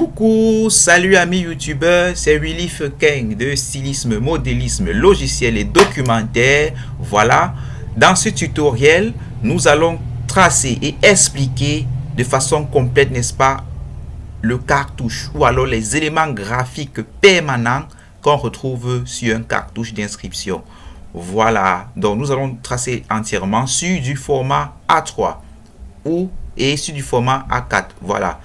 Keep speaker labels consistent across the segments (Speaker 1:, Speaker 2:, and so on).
Speaker 1: Coucou, salut amis youtubeurs, c'est Relief King de stylisme, modélisme, logiciel et documentaire. Voilà, dans ce tutoriel, nous allons tracer et expliquer de façon complète, n'est-ce pas, le cartouche ou alors les éléments graphiques permanents qu'on retrouve sur un cartouche d'inscription. Voilà, donc nous allons tracer entièrement sur du format A3 et sur du format A4. Voilà.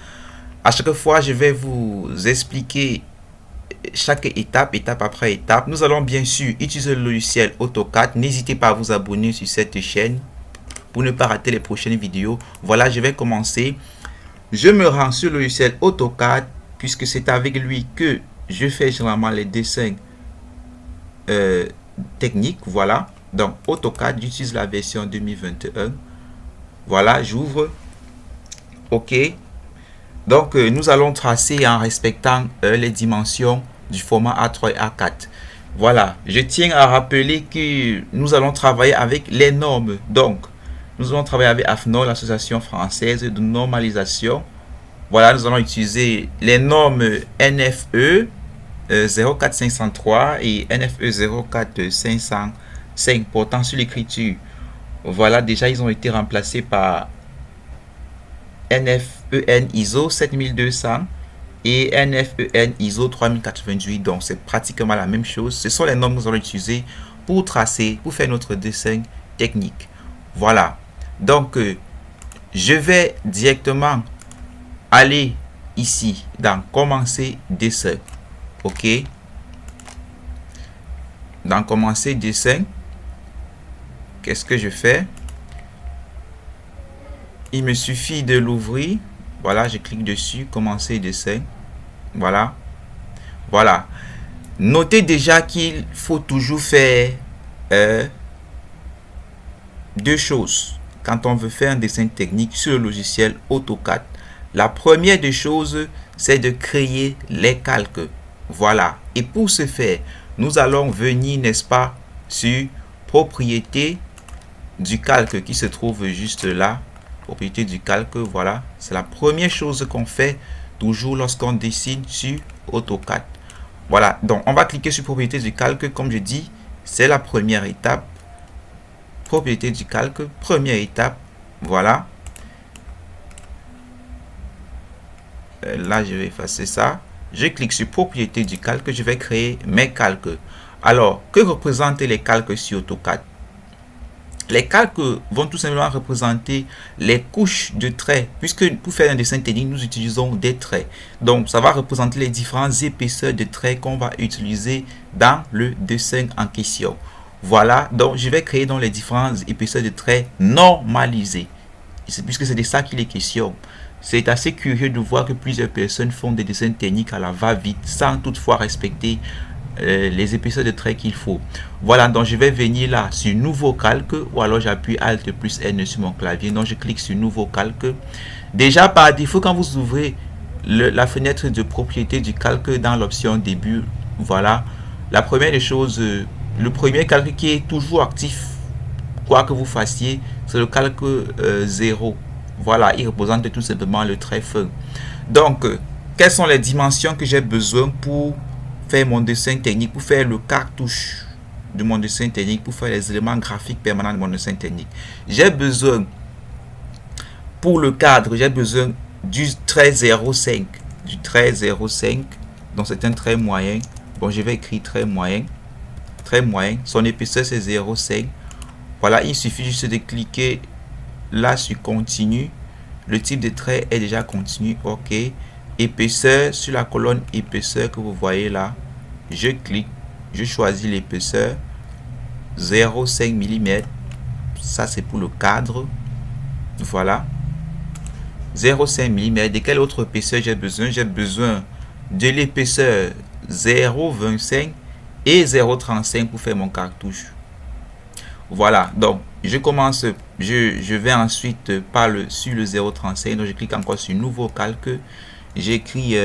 Speaker 1: À chaque fois, je vais vous expliquer chaque étape, étape après étape. Nous allons bien sûr utiliser le logiciel AutoCAD. N'hésitez pas à vous abonner sur cette chaîne pour ne pas rater les prochaines vidéos. Voilà, je vais commencer. Je me rends sur le logiciel AutoCAD puisque c'est avec lui que je fais généralement les dessins techniques. Voilà, donc AutoCAD, j'utilise la version 2021. Voilà, j'ouvre. OK. Donc, nous allons tracer en respectant les dimensions du format A3 et A4. Voilà, je tiens à rappeler que nous allons travailler avec les normes. Donc, nous allons travailler avec AFNOR, l'Association française de normalisation. Voilà, nous allons utiliser les normes NFE 04503 et NFE 04505 portant sur l'écriture. Voilà, déjà, ils ont été remplacés par NFEN ISO 7200 et NFEN ISO 3098. Donc c'est pratiquement la même chose. Ce sont les normes que nous allons utiliser pour tracer, pour faire notre dessin technique. Voilà, donc je vais directement aller ici dans commencer dessin. OK, dans commencer dessin, qu'est-ce que je fais? Il me suffit de l'ouvrir. Voilà, je clique dessus, commencer dessin. Voilà. Voilà. Notez déjà qu'il faut toujours faire deux choses quand on veut faire un dessin technique sur le logiciel AutoCAD. La première des choses, c'est de créer les calques. Voilà. Et pour ce faire, nous allons venir, n'est-ce pas, sur propriété du calque qui se trouve juste là. Propriété du calque, voilà, c'est la première chose qu'on fait toujours lorsqu'on dessine sur AutoCAD. Voilà, donc on va cliquer sur propriété du calque, comme je dis, c'est la première étape. Propriété du calque, première étape, voilà. Là, je vais effacer ça. Je clique sur propriété du calque, je vais créer mes calques. Alors, que représentent les calques sur AutoCAD? Les calques vont tout simplement représenter les couches de traits, puisque pour faire un dessin technique, nous utilisons des traits. Donc, ça va représenter les différentes épaisseurs de traits qu'on va utiliser dans le dessin en question. Voilà, donc je vais créer donc les différentes épaisseurs de traits normalisées. Puisque c'est de ça qu'il est question. C'est assez curieux de voir que plusieurs personnes font des dessins techniques à la va-vite, sans toutefois respecter les épaisseurs de traits qu'il faut. Voilà, donc je vais venir là sur nouveau calque, ou alors j'appuie Alt plus N sur mon clavier. Donc je clique sur nouveau calque. Déjà par défaut, quand vous ouvrez la fenêtre de propriété du calque dans l'option début, voilà, la première des choses, le premier calque qui est toujours actif, quoi que vous fassiez, c'est le calque 0. Voilà, il représente tout simplement le trait fin. Donc quelles sont les dimensions que j'ai besoin pour faire mon dessin technique, pour faire le cartouche de mon dessin technique, pour faire les éléments graphiques permanents de mon dessin technique? J'ai besoin, pour le cadre, j'ai besoin du trait 0,5, du trait 0,5, donc c'est un trait moyen. Bon, je vais écrire trait moyen, son épaisseur c'est 0,5. Voilà, il suffit juste de cliquer là sur continu. Le type de trait est déjà continu. OK. Épaisseur, sur la colonne épaisseur que vous voyez là, je clique, je choisis l'épaisseur 0,5 mm. Ça c'est pour le cadre. Voilà, 0,5 mm. De quelle autre épaisseur j'ai besoin? J'ai besoin de l'épaisseur 0,25 et 0,35 pour faire mon cartouche. Voilà, donc je commence, je vais ensuite sur le 0,35. Donc je clique encore sur nouveau calque. J'écris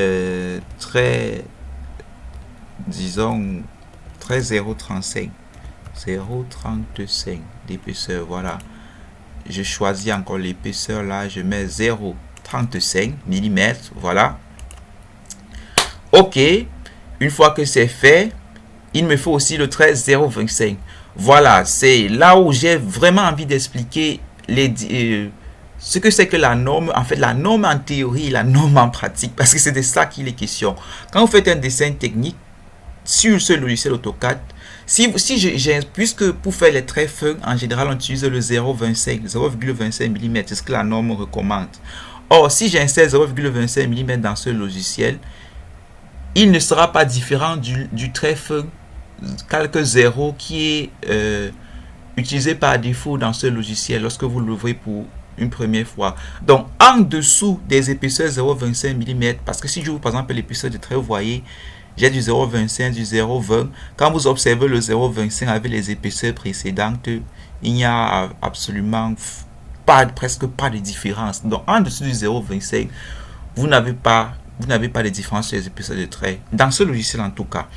Speaker 1: disons très 0,35 d'épaisseur. Voilà, je choisis encore l'épaisseur là, je mets 0,35 mm. Voilà, OK. Une fois que c'est fait, il me faut aussi le trait 0,25. Voilà, c'est là où j'ai vraiment envie d'expliquer ce que c'est que la norme. En fait, la norme en théorie, la norme en pratique, parce que c'est de ça qu'il est question. Quand vous faites un dessin technique sur ce logiciel AutoCAD, puisque pour faire les traits fins, en général, on utilise le 0,25 mm, c'est ce que la norme recommande. Or, si j'insère 0,25 mm dans ce logiciel, il ne sera pas différent du trait fin calque 0 qui est utilisé par défaut dans ce logiciel lorsque vous l'ouvrez pour une première fois. Donc, en dessous des épaisseurs 0,25 mm, parce que si je vous par exemple l'épaisseur de trait, vous voyez, j'ai du 0,25, du 0,20. Quand vous observez le 0,25 avec les épaisseurs précédentes, il n'y a absolument presque pas de différence. Donc, en dessous du 0,25, vous n'avez pas de différence sur les épaisseurs de trait. Dans ce logiciel en tout cas.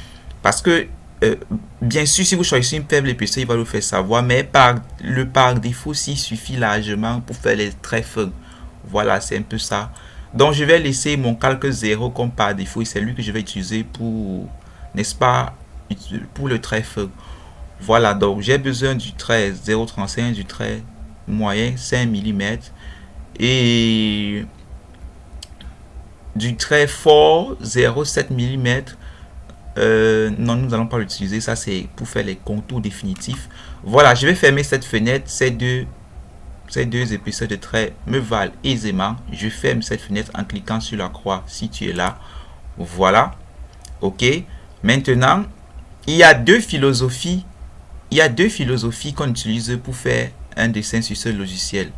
Speaker 1: Parce que bien sûr, si vous choisissez une faible épaisseur, il va vous faire savoir, mais par défaut, il suffit largement pour faire les traits fins. Voilà, c'est un peu ça. Donc, je vais laisser mon calque 0 comme par défaut, et c'est lui que je vais utiliser pour, n'est-ce pas, pour le trait fin. Voilà, donc j'ai besoin du trait 0,35, du trait moyen 5 mm et du trait fort 0,7 mm. Non, nous n'allons pas l'utiliser. Ça, c'est pour faire les contours définitifs. Voilà, je vais fermer cette fenêtre. Ces deux épaisseurs de trait me valent aisément. Je ferme cette fenêtre en cliquant sur la croix située là. Voilà. OK. Maintenant, il y a deux philosophies. Il y a deux philosophies qu'on utilise pour faire un dessin sur ce logiciel.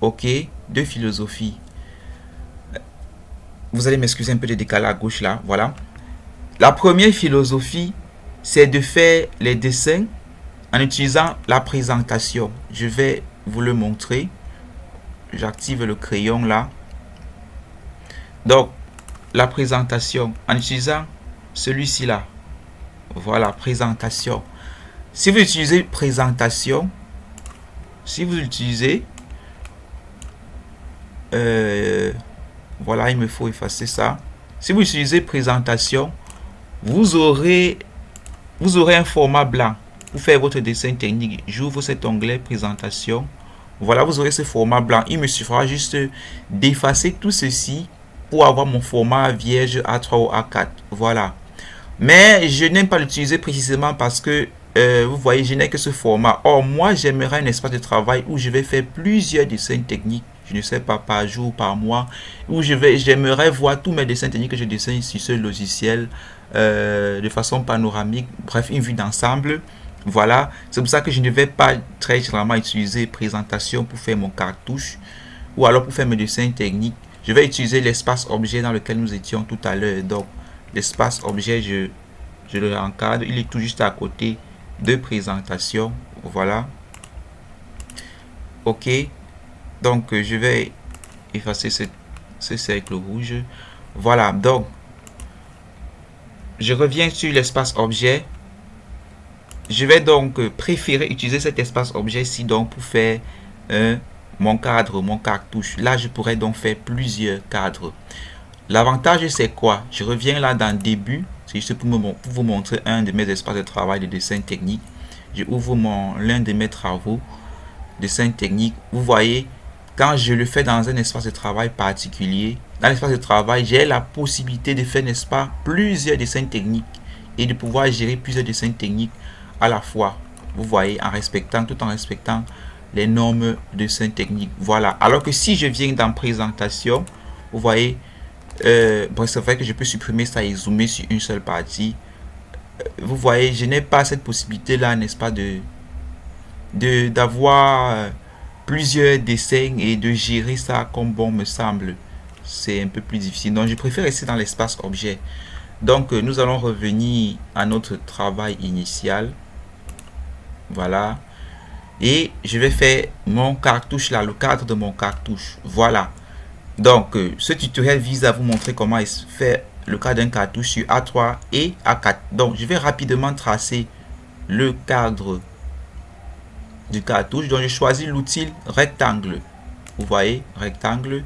Speaker 1: OK. Deux philosophies. Vous allez m'excuser un peu de décalage à gauche là. Voilà. La première philosophie, c'est de faire les dessins en utilisant la présentation. Je vais vous le montrer. J'active le crayon là. Donc, la présentation en utilisant celui-ci là. Voilà, présentation. Si vous utilisez présentation, voilà, il me faut effacer ça. Si vous utilisez présentation, vous aurez un format blanc pour faire votre dessin technique. J'ouvre cet onglet présentation. Voilà, vous aurez ce format blanc. Il me suffira juste d'effacer tout ceci pour avoir mon format vierge A3 ou A4. Voilà. Mais je n'aime pas l'utiliser précisément parce que vous voyez, je n'ai que ce format. Or, moi, j'aimerais un espace de travail où je vais faire plusieurs dessins techniques. Je ne sais pas, par jour, par mois, où j'aimerais voir tous mes dessins techniques que je dessine sur ce logiciel de façon panoramique, bref, une vue d'ensemble. Voilà, c'est pour ça que je ne vais pas très généralement utiliser présentation pour faire mon cartouche ou alors pour faire mes dessins techniques. Je vais utiliser l'espace objet dans lequel nous étions tout à l'heure. Donc, l'espace objet, je le encadre, il est tout juste à côté de présentation. Voilà. OK. Donc, je vais effacer ce cercle rouge. Voilà. Donc, je reviens sur l'espace objet. Je vais donc préférer utiliser cet espace objet-ci donc pour faire mon cadre, mon cartouche. Là, je pourrais donc faire plusieurs cadres. L'avantage, c'est quoi? Je reviens là dans début. C'est juste pour vous montrer un de mes espaces de travail de dessin technique. Je ouvre l'un de mes travaux dessin technique. Vous voyez, quand je le fais dans un espace de travail particulier, dans l'espace de travail, j'ai la possibilité de faire, n'est-ce pas, plusieurs dessins techniques et de pouvoir gérer plusieurs dessins techniques à la fois. Vous voyez, tout en respectant les normes de dessin technique. Voilà. Alors que si je viens dans présentation, vous voyez, c'est vrai que je peux supprimer ça et zoomer sur une seule partie. Vous voyez, je n'ai pas cette possibilité là, n'est-ce pas, d'avoir plusieurs dessins et de gérer ça comme bon me semble. C'est un peu plus difficile. Donc, je préfère rester dans l'espace objet. Donc, nous allons revenir à notre travail initial. Voilà. Et je vais faire mon cartouche là, le cadre de mon cartouche. Voilà. Donc, ce tutoriel vise à vous montrer comment faire le cadre d'un cartouche sur A3 et A4. Donc, je vais rapidement tracer le cadre du cartouche. Donc, je choisis l'outil rectangle. Vous voyez, rectangle.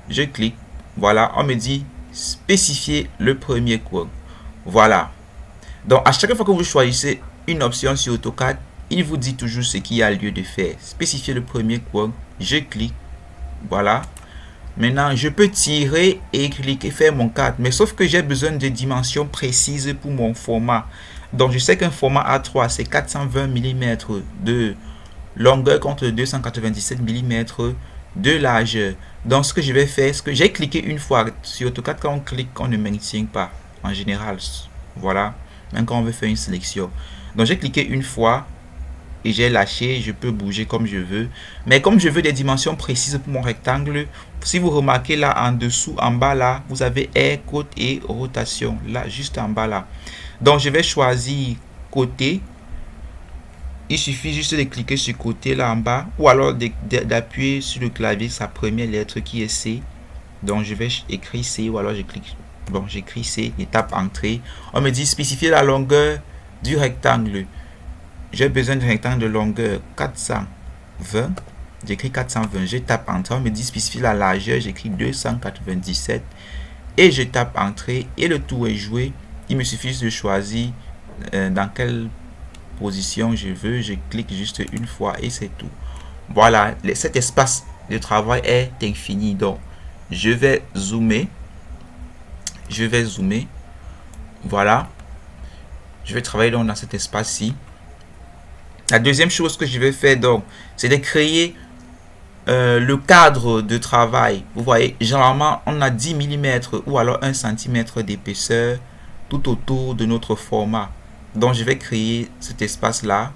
Speaker 1: Je clique. Voilà, on me dit spécifier le premier quirk. Voilà. Donc, à chaque fois que vous choisissez une option sur AutoCAD, il vous dit toujours ce qu'il y a lieu de faire. Spécifier le premier quirk. Je clique. Voilà. Maintenant, je peux tirer et cliquer, faire mon cadre. Mais sauf que j'ai besoin de dimensions précises pour mon format. Donc, je sais qu'un format A3, c'est 420 mm de longueur contre 297 mm de largeur. Donc, ce que je vais faire, c'est que j'ai cliqué une fois. Sur AutoCAD, quand on clique, on ne maintient pas. En général, voilà. Même quand on veut faire une sélection. Donc, j'ai cliqué une fois. Et j'ai lâché, je peux bouger comme je veux. Mais comme je veux des dimensions précises pour mon rectangle, si vous remarquez là en dessous, en bas là, vous avez air, côte et rotation. Là, juste en bas là. Donc, je vais choisir côté. Il suffit juste de cliquer sur côté là en bas. Ou alors d'appuyer sur le clavier sa première lettre qui est C. Donc, je vais écrire C ou alors je clique. Bon, j'écris C et tape entrée. On me dit spécifier la longueur du rectangle. J'ai besoin d'un rectangle de longueur 420. J'écris 420. Je tape entrée. On me dit spécifier la largeur. J'écris 297. Et je tape entrée. Et le tour est joué. Il me suffit juste de choisir dans quelle position je veux. Je clique juste une fois et c'est tout. Voilà. Cet espace de travail est infini. Donc, je vais zoomer. Voilà. Je vais travailler donc dans cet espace-ci. La deuxième chose que je vais faire donc, c'est de créer le cadre de travail. Vous voyez, généralement, on a 10 mm ou alors 1 cm d'épaisseur tout autour de notre format. Donc, je vais créer cet espace-là.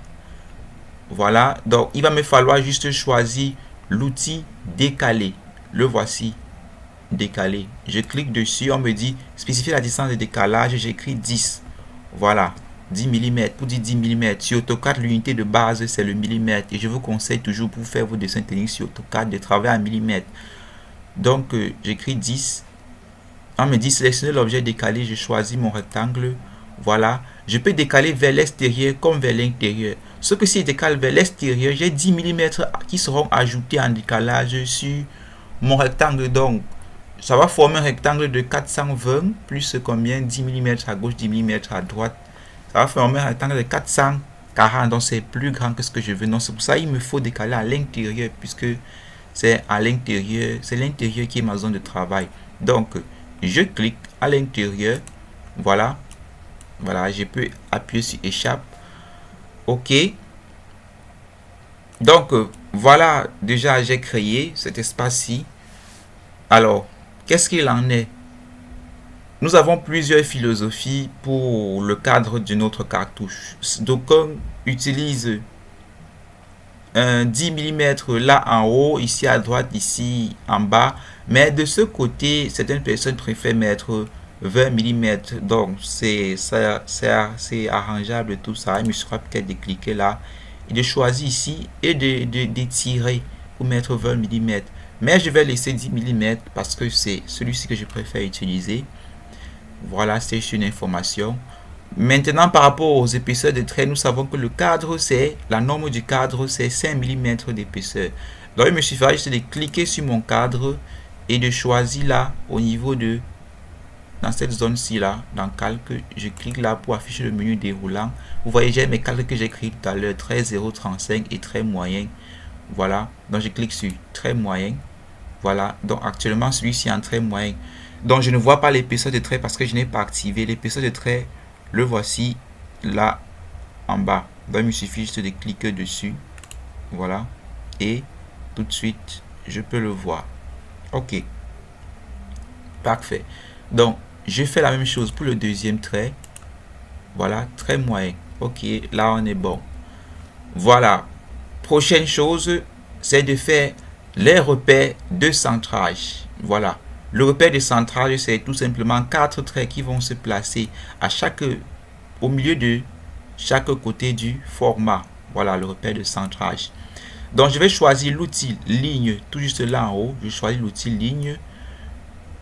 Speaker 1: Voilà. Donc, il va me falloir juste choisir l'outil décaler. Le voici, décaler. Je clique dessus, on me dit spécifier la distance de décalage. J'écris 10. Voilà. 10 mm, pour dire 10 mm. Sur AutoCAD, l'unité de base, c'est le millimètre. Et je vous conseille toujours pour faire vos dessins techniques sur AutoCAD de travailler en millimètres. Donc, j'écris 10. On me dit sélectionner l'objet décalé. Je choisis mon rectangle. Voilà. Je peux décaler vers l'extérieur comme vers l'intérieur. Ce que si je décale vers l'extérieur, j'ai 10 mm qui seront ajoutés en décalage sur mon rectangle. Donc, ça va former un rectangle de 420 plus combien 10 mm à gauche, 10 mm à droite. Ça va former un rectangle de 440, donc c'est plus grand que ce que je veux. Donc c'est pour ça qu'il me faut décaler à l'intérieur, puisque c'est à l'intérieur, c'est l'intérieur qui est ma zone de travail. Donc je clique à l'intérieur, voilà, je peux appuyer sur échappe, ok. Donc voilà, déjà j'ai créé cet espace-ci. Alors, qu'est-ce qu'il en est? Nous avons plusieurs philosophies pour le cadre de notre cartouche. D'aucuns utilisent un 10 mm là en haut, ici à droite, ici en bas. Mais de ce côté, certaines personnes préfèrent mettre 20 mm. Donc, c'est arrangeable tout ça. Il me suffira peut-être de cliquer là et de choisir ici et de tirer pour mettre 20 mm. Mais je vais laisser 10 mm parce que c'est celui-ci que je préfère utiliser. Voilà, c'est une information. Maintenant, par rapport aux épaisseurs de traits, nous savons que le cadre, c'est la norme du cadre, c'est 5 mm d'épaisseur. Donc, il me suffira juste de cliquer sur mon cadre et de choisir là, au niveau de, dans cette zone-ci là, dans calque, je clique là pour afficher le menu déroulant. Vous voyez, j'ai mes calques que j'ai créés tout à l'heure, trait 0,35 et trait moyen. Voilà, donc je clique sur trait moyen. Voilà, donc actuellement, celui-ci est en trait moyen. Donc, je ne vois pas l'épaisseur de trait parce que je n'ai pas activé. L'épaisseur de trait, le voici là en bas. Donc, il me suffit juste de cliquer dessus. Voilà. Et tout de suite, je peux le voir. OK. Parfait. Donc, je fais la même chose pour le deuxième trait. Voilà, trait moyen. OK, là, on est bon. Voilà. Prochaine chose, c'est de faire les repères de centrage. Voilà. Le repère de centrage, c'est tout simplement 4 traits qui vont se placer au milieu de chaque côté du format. Voilà le repère de centrage. Donc, je vais choisir l'outil ligne tout juste là en haut. Je choisis l'outil ligne.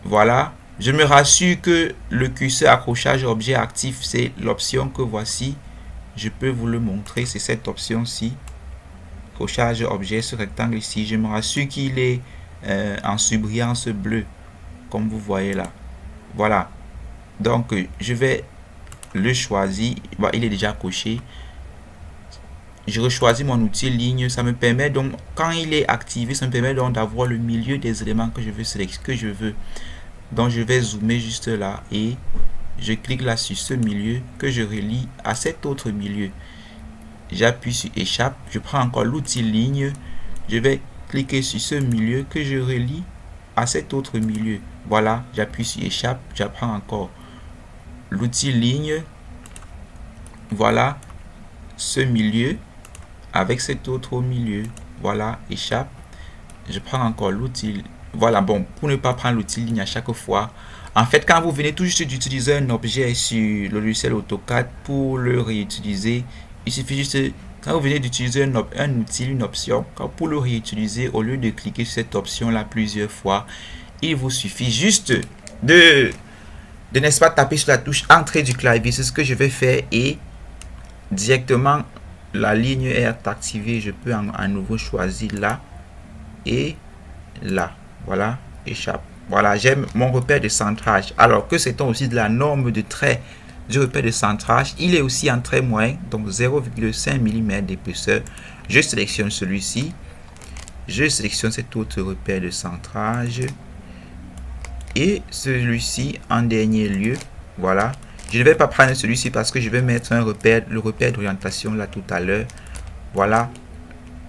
Speaker 1: Voilà. Je me rassure que le curseur accrochage objet actif, c'est l'option que voici. Je peux vous le montrer. C'est cette option-ci. Accrochage objet, ce rectangle ici. Je me rassure qu'il est en surbrillance bleue. Comme vous voyez là. Voilà. Donc, je vais le choisir. Bon, il est déjà coché. Je rechoisis mon outil ligne. Ça me permet donc, quand il est activé, ça me permet donc d'avoir le milieu des éléments que je veux sélectionner, que je veux. Donc, je vais zoomer juste là et je clique là sur ce milieu que je relie à cet autre milieu. J'appuie sur échappe. Je prends encore l'outil ligne. Je vais cliquer sur ce milieu que je relie à cet autre milieu. Voilà, j'appuie sur échappe. J'apprends encore l'outil ligne. Voilà ce milieu avec cet autre au milieu. Voilà, échappe. Je prends encore l'outil. Voilà, bon, pour ne pas prendre l'outil ligne à chaque fois. En fait, quand vous venez tout juste d'utiliser un objet sur le logiciel AutoCAD pour le réutiliser, il suffit juste, quand vous venez d'utiliser un outil, une option, pour le réutiliser, au lieu de cliquer sur cette option-là plusieurs fois, il vous suffit juste de n'est-ce pas, taper sur la touche entrée du clavier. C'est ce que je vais faire et directement la ligne est activée. Je peux à nouveau choisir là et là. Voilà, échappe. Voilà, j'aime mon repère de centrage. Alors que c'est aussi de la norme de trait du repère de centrage. Il est aussi en trait moyen, donc 0,5 mm d'épaisseur. Je sélectionne celui-ci. Je sélectionne cet autre repère de centrage. Et celui-ci en dernier lieu. Voilà. Je ne vais pas prendre celui-ci parce que je vais mettre un repère, le repère d'orientation là tout à l'heure. Voilà.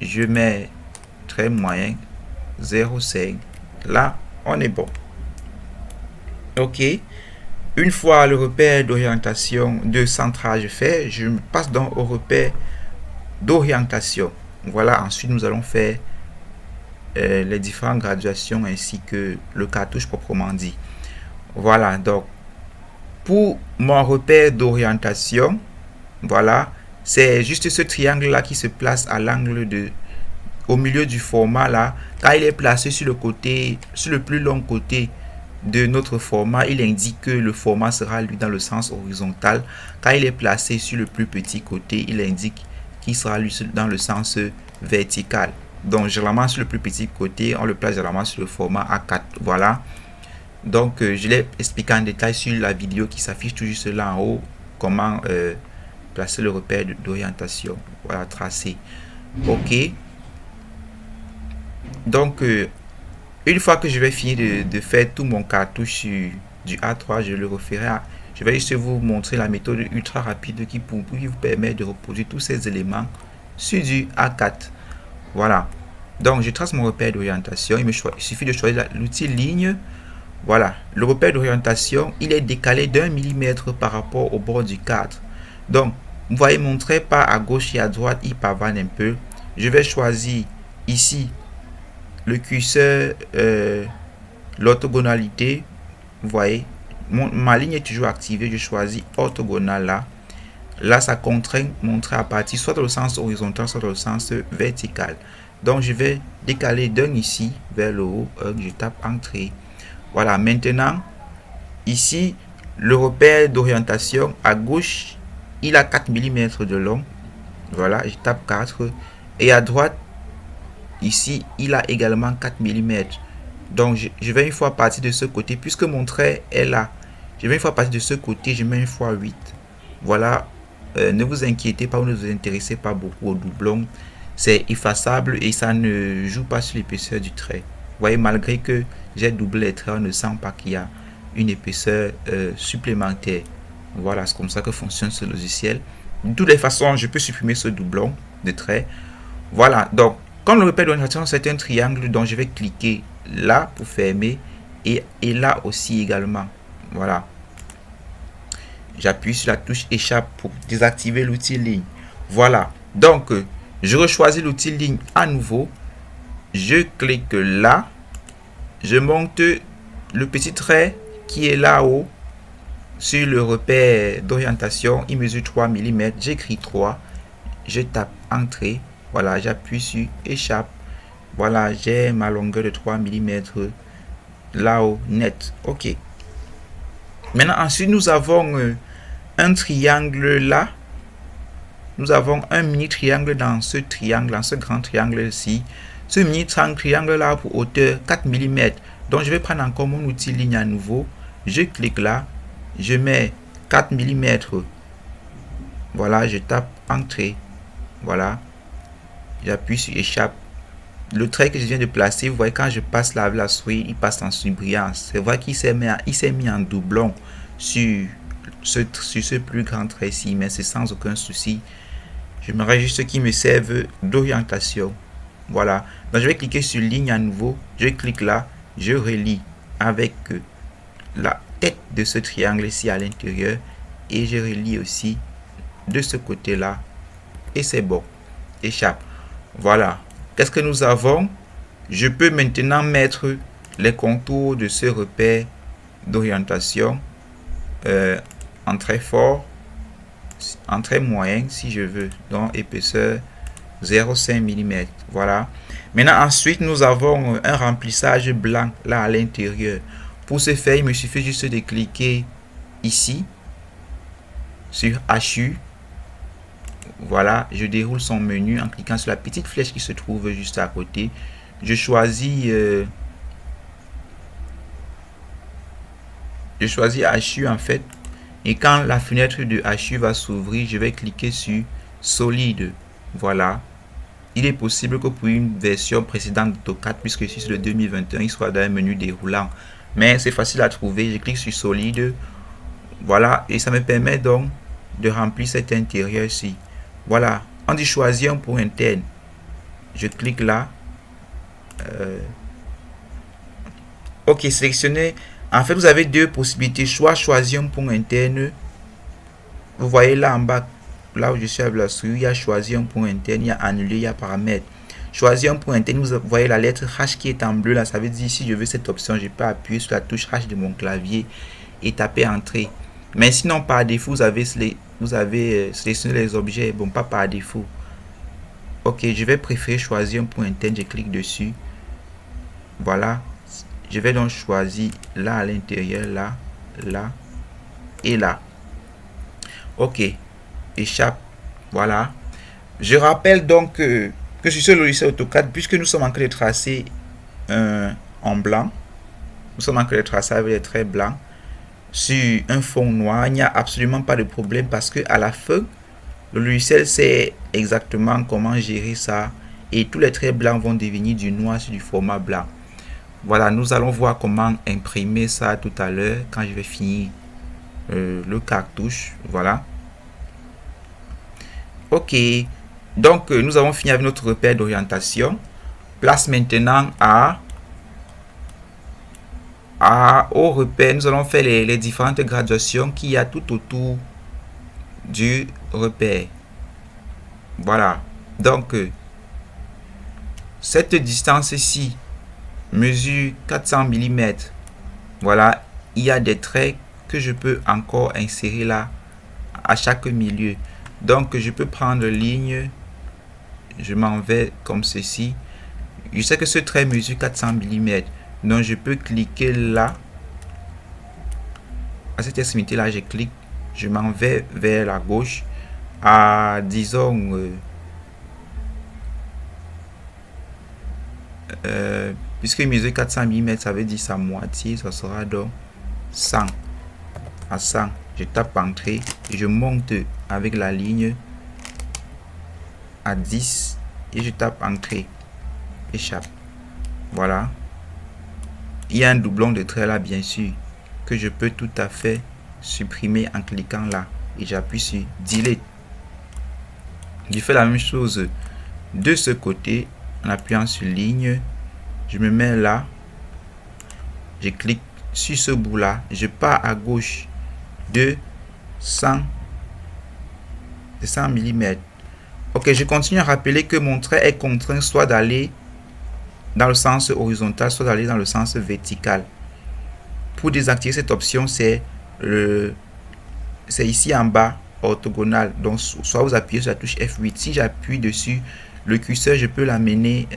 Speaker 1: Je mets trait moyen 0,5. Là, on est bon. Ok. Une fois le repère d'orientation de centrage fait, je passe donc au repère d'orientation. Voilà. Ensuite, nous allons faire les différentes graduations ainsi que le cartouche proprement dit. Voilà. Donc, pour mon repère d'orientation, voilà, c'est juste ce triangle là qui se place à l'angle au milieu du format là. Quand il est placé sur le côté, sur le plus long côté de notre format, il indique que le format sera lui dans le sens horizontal. Quand il est placé sur le plus petit côté, il indique qu'il sera lui dans le sens vertical. Donc généralement sur le plus petit côté, on le place généralement sur le format A4. Voilà. Donc je l'ai expliqué en détail sur la vidéo qui s'affiche tout juste là en haut, comment placer le repère d'orientation. Voilà, tracé. Ok. Donc une fois que je vais finir de faire tout mon cartouche du A3, je le referai. Je vais juste vous montrer la méthode ultra rapide qui vous permet de reproduire tous ces éléments sur du A4. Voilà. Donc je trace mon repère d'orientation. Il suffit de choisir l'outil ligne. Voilà, le repère d'orientation, il est décalé d'1 mm par rapport au bord du cadre. Donc, vous voyez mon trait part à gauche et à droite, il pavane un peu. Je vais choisir ici le curseur, l'orthogonalité. Vous voyez, ma ligne est toujours activée. Je choisis orthogonal là. Là, ça contraint mon trait à partir soit dans le sens horizontal, soit dans le sens vertical. Donc, je vais décaler d'un ici vers le haut. Je tape entrée. Voilà, maintenant, ici, le repère d'orientation à gauche, il a 4 mm de long. Voilà, je tape 4. Et à droite, ici, il a également 4 mm. Donc, je vais une fois partir de ce côté, puisque mon trait est là. Je vais une fois partir de ce côté, je mets une fois 8. Voilà, ne vous inquiétez pas, ne vous intéressez pas beaucoup au doublon. C'est effaçable et ça ne joue pas sur l'épaisseur du trait. Vous voyez, malgré que j'ai doublé les traits, on ne sent pas qu'il y a une épaisseur supplémentaire. Voilà, c'est comme ça que fonctionne ce logiciel. De toutes les façons, je peux supprimer ce doublon de traits. Voilà, donc, comme le repère d'orientation, c'est un triangle, donc je vais cliquer là pour fermer et là aussi également. Voilà. J'appuie sur la touche échappe pour désactiver l'outil ligne. Voilà, donc, je rechoisis l'outil ligne à nouveau. Je clique là. Je monte le petit trait qui est là-haut sur le repère d'orientation. Il mesure 3 mm. J'écris 3. Je tape entrée. Voilà, j'appuie sur échappe. Voilà, j'ai ma longueur de 3 mm là-haut, net. Ok. Maintenant, ensuite, nous avons un triangle là. Nous avons un mini triangle dans ce triangle, dans ce grand triangle-ci. Ce mini triangle là pour hauteur 4 mm. Donc je vais prendre encore mon outil ligne à nouveau. Je clique là, je mets 4 mm. Voilà, je tape entrée. Voilà, j'appuie sur échappe. Le trait que je viens de placer, vous voyez, quand je passe là avec la souris, il passe en surbrillance. C'est vrai qu'il s'est mis en doublon sur ce plus grand trait-ci, mais c'est sans aucun souci. J'aimerais juste qu'il me serve d'orientation. Voilà. Donc je vais cliquer sur ligne à nouveau. Je clique là, je relie avec la tête de ce triangle ici à l'intérieur et je relie aussi de ce côté là et c'est bon. Échappe. Voilà. Qu'est-ce que nous avons? Je peux maintenant mettre les contours de ce repère d'orientation en très fort, en très moyen si je veux, donc épaisseur 0,5 mm. Voilà. Maintenant, ensuite, nous avons un remplissage blanc là à l'intérieur. Pour ce faire, il me suffit juste de cliquer ici sur HU. Voilà, je déroule son menu en cliquant sur la petite flèche qui se trouve juste à côté. Je choisis HU en fait. Et quand la fenêtre de HU va s'ouvrir, je vais cliquer sur solide. Voilà. Il est possible que pour une version précédente d'AutoCAD, puisque ici c'est le 2021, il soit dans un menu déroulant. Mais c'est facile à trouver. Je clique sur solide. Voilà. Et ça me permet donc de remplir cet intérieur-ci. Voilà. On dit choisir un point interne. Je clique là. Ok, sélectionnez. En fait, vous avez deux possibilités. Soit choisir un point interne. Vous voyez là en bas, là où je suis avec la souris, il y a choisir un point interne, il y a annuler, il y a paramètres. Choisir un point interne, vous voyez la lettre H qui est en bleu là, ça veut dire si je veux cette option, je peux appuyer sur la touche H de mon clavier et taper entrée. Mais sinon, par défaut, vous avez sélectionné les objets, bon, pas par défaut. Ok, je vais préférer choisir un point interne, je clique dessus. Voilà, je vais donc choisir là à l'intérieur, là, là et là. Ok, échappe. Voilà. Je rappelle donc que sur ce logiciel AutoCAD, puisque nous sommes en train de tracer en blanc, nous sommes en train de tracer avec des traits blancs sur un fond noir, il n'y a absolument pas de problème parce que à la fin, le logiciel sait exactement comment gérer ça et tous les traits blancs vont devenir du noir sur du format blanc. Voilà, nous allons voir comment imprimer ça tout à l'heure quand je vais finir le cartouche. Voilà. Ok, donc nous avons fini avec notre repère d'orientation. Place maintenant au repère. Nous allons faire les différentes graduations qu'il y a tout autour du repère. Voilà, donc cette distance ici mesure 400 mm. Voilà, il y a des traits que je peux encore insérer là à chaque milieu. Donc je peux prendre ligne, je m'en vais comme ceci. Je sais que ce trait mesure 400 mm, donc je peux cliquer là. À cette extrémité là, je clique, je m'en vais vers la gauche à disons puisque mesure 400 mm, ça veut dire sa moitié, ça sera donc 100. À 100, je tape entrée et je monte avec la ligne à 10 et je tape entrée, échappe. Voilà, il y a un doublon de trait là bien sûr que je peux tout à fait supprimer en cliquant là et j'appuie sur delete. Je fais la même chose de ce côté en appuyant sur ligne, je me mets là, je clique sur ce bout là, je pars à gauche de 100 mm. Ok, je continue à rappeler que mon trait est contraint soit d'aller dans le sens horizontal, soit d'aller dans le sens vertical. Pour désactiver cette option, c'est ici en bas, orthogonal. Donc, soit vous appuyez sur la touche F8. Si j'appuie dessus, le curseur, je peux l'amener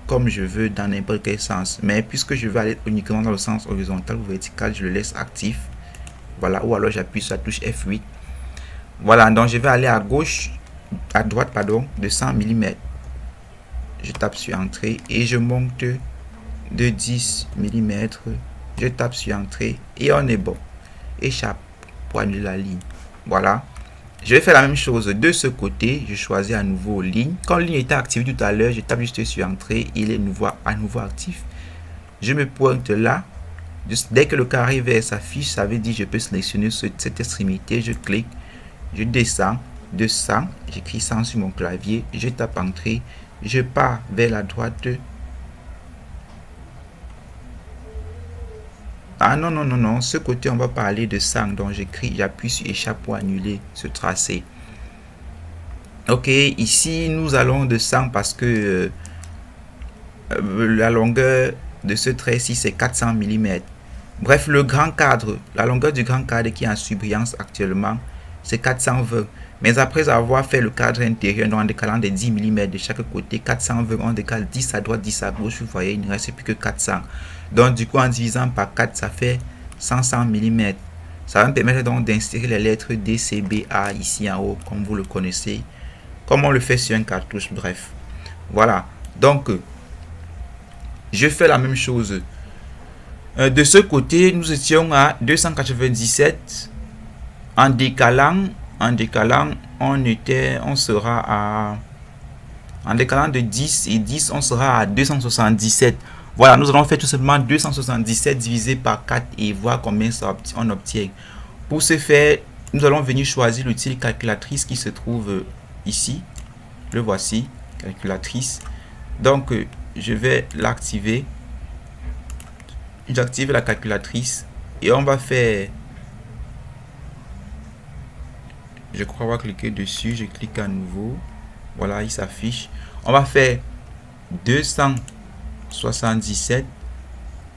Speaker 1: comme je veux dans n'importe quel sens. Mais puisque je veux aller uniquement dans le sens horizontal ou vertical, je le laisse actif. Voilà, ou alors j'appuie sur la touche F8. Voilà, donc je vais aller à gauche, à droite, pardon, de 100 mm. Je tape sur entrée et je monte de 10 mm je tape sur entrée et on est bon. Échappe pour annuler la ligne. Voilà. Je vais faire la même chose de ce côté. Je choisis à nouveau ligne. Quand ligne était activée tout à l'heure, je tape juste sur entrée. Il est à nouveau actif. Je me pointe là. Dès que le carré vert s'affiche, ça veut dire que je peux sélectionner cette extrémité. Je clique. Je descends. 200. J'écris 100 sur mon clavier. Je tape entrée. Je pars vers la droite. Ah non, non, non, non. Ce côté, on va parler de 100. Donc, j'appuie sur échappe pour annuler ce tracé. Ok, ici, nous allons de 100 parce que la longueur de ce trait-ci, c'est 400 mm. Bref, le grand cadre, la longueur du grand cadre qui est en surbrillance actuellement, c'est 420. Mais après avoir fait le cadre intérieur, donc en décalant des 10 mm de chaque côté, 420, on décale 10 à droite, 10 à gauche, vous voyez, il ne reste plus que 400. Donc du coup, en divisant par 4, ça fait 500 mm. Ça va me permettre donc d'insérer les lettres D, C, B, A ici en haut, comme vous le connaissez, comme on le fait sur un cartouche, bref. Voilà, donc je fais la même chose. De ce côté, nous étions à 297. En décalant, on sera à... En décalant de 10 et 10, on sera à 277. Voilà, nous allons faire tout simplement 277 divisé par 4 et voir combien on obtient. Pour ce faire, nous allons venir choisir l'outil calculatrice qui se trouve ici. Le voici, calculatrice. Donc, je vais l'activer. J'active la calculatrice et on va faire... Je crois avoir cliqué dessus. Je clique à nouveau. Voilà, il s'affiche. On va faire 277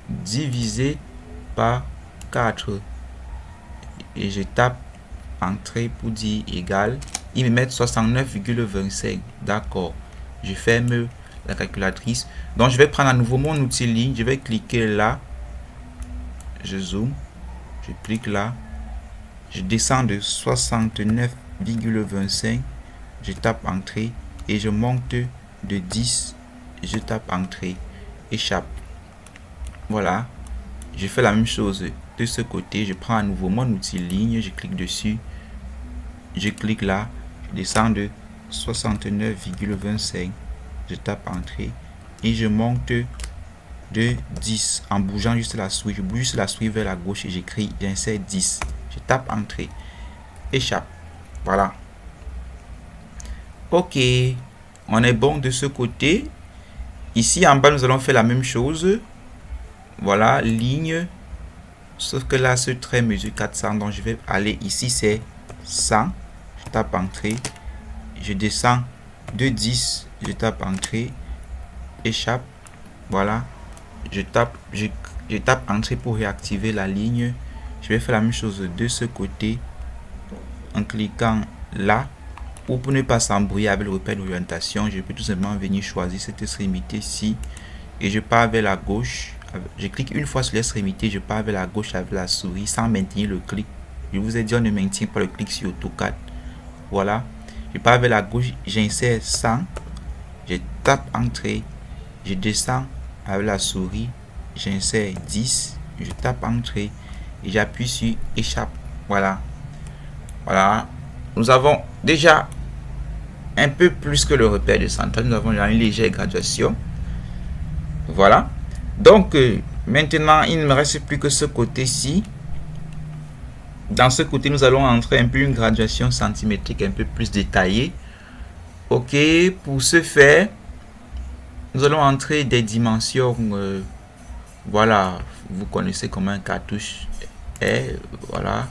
Speaker 1: divisé par 4. Et je tape entrée pour dire égal. Il me met 69,25. D'accord. Je ferme la calculatrice. Donc, je vais prendre à nouveau mon outil ligne. Je vais cliquer là. Je zoome. Je clique là. Je descends de 69,25. Je tape entrée et je monte de 10. Je tape entrée. Échappe. Voilà. Je fais la même chose de ce côté. Je prends à nouveau mon outil ligne. Je clique dessus. Je clique là. Je descends de 69,25. Je tape entrée et je monte de 10 en bougeant juste la souris. Je bouge juste la souris vers la gauche et j'écris, j'insère 10. Je tape entrée. Échappe. Voilà. Ok. On est bon de ce côté. Ici en bas, nous allons faire la même chose. Voilà, ligne. Sauf que là, ce trait mesure 400. Donc, je vais aller ici, c'est 100. Je tape entrée. Je descends de 10. Je tape entrée. Échappe. Voilà. Je tape entrée pour réactiver la ligne. Je vais faire la même chose de ce côté en cliquant là. Pour ne pas s'embrouiller avec le repère d'orientation, je peux tout simplement venir choisir cette extrémité ici et je pars vers la gauche. Je clique une fois sur l'extrémité, je pars vers la gauche avec la souris sans maintenir le clic. Je vous ai dit, on ne maintient pas le clic sur AutoCAD. Voilà. Je pars vers la gauche, j'insère 100. Je tape entrée. Je descends avec la souris, j'insère 10. Je tape entrée et j'appuie sur échappe. Voilà. Voilà. Nous avons déjà un peu plus que le repère de centrale. Nous avons une légère graduation. Voilà. Donc, maintenant, il ne me reste plus que ce côté-ci. Dans ce côté, nous allons entrer un peu une graduation centimétrique un peu plus détaillée. Ok, pour ce faire, nous allons entrer des dimensions. Voilà, vous connaissez comment un cartouche est. Voilà,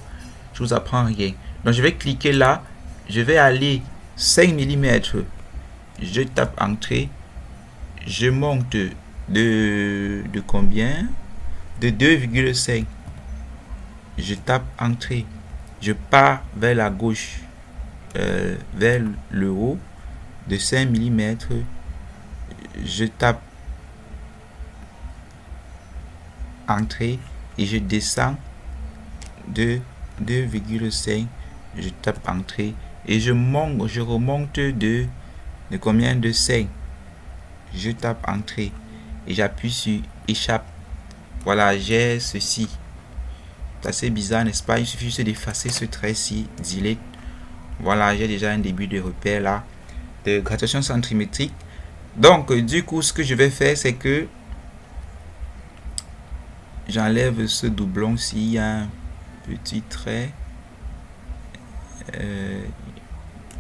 Speaker 1: je vous apprends rien. Donc, je vais cliquer là. Je vais aller 5 mm. Je tape entrée. Je monte de combien? De 2,5. Je tape entrée. Je pars vers la gauche, vers le haut de 5 mm. Je tape entrée et je descends de 2,5. Je tape entrée et je remonte de combien? De 5. Je tape entrée et j'appuie sur échappe. Voilà, j'ai ceci. C'est assez bizarre, n'est-ce pas? Il suffit juste d'effacer ce trait-ci, delete. Voilà, j'ai déjà un début de repère là, de graduation centrimétrique. Donc, du coup, ce que je vais faire, c'est que j'enlève ce doublon s'il y a un petit trait.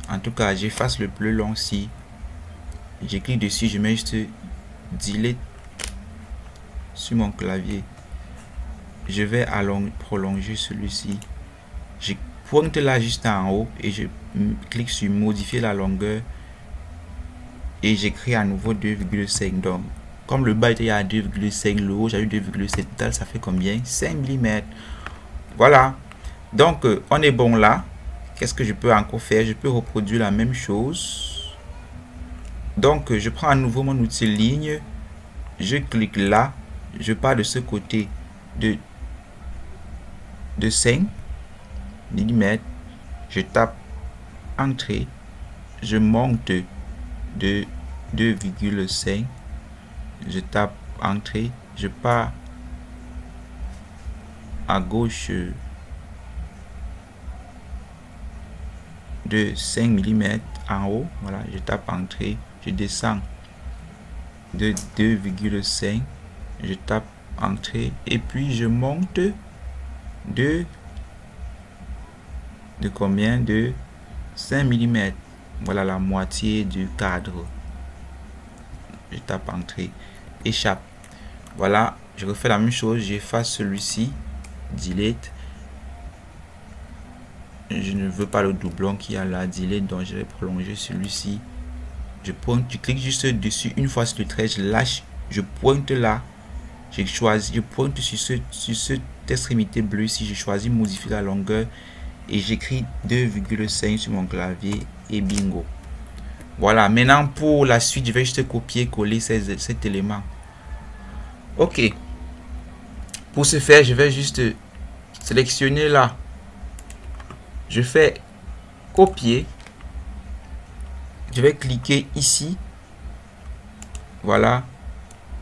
Speaker 1: En tout cas, j'efface le plus long si. Je clique dessus, je mets juste delete sur mon clavier. Je vais prolonger celui-ci. Je pointe là juste en haut et je clique sur modifier la longueur et j'écris à nouveau 2,5. Donc, comme le bas était à 2,5, le haut j'ai eu 2,7, total ça fait combien? 5 mm. Voilà. Donc, on est bon là. Qu'est-ce que je peux encore faire? Je peux reproduire la même chose. Donc, je prends à nouveau mon outil ligne. Je clique là. Je pars de ce côté de 5 mm. Je tape entrée. Je monte de 2,5. Je tape entrée. Je pars à gauche de 5 mm en haut. Voilà, je tape entrée. Je descends de 2,5. Je tape entrée et puis je monte de combien? De 5 mm. Voilà la moitié du cadre. Je tape entrée, échappe. Voilà, je refais la même chose, j'efface celui-ci, delete. Je ne veux pas le doublon qui a là, delete, donc je vais prolonger celui-ci. Je pointe, je clique juste dessus une fois sur le trait, je lâche, je pointe là. J'ai choisi, je pointe sur cette extrémité bleue ici, j'ai choisi modifier la longueur et j'écris 2,5 sur mon clavier et bingo. Voilà, maintenant pour la suite, je vais juste copier-coller cet élément. Ok. Pour ce faire, je vais juste sélectionner là. Je fais copier. Je vais cliquer ici. Voilà.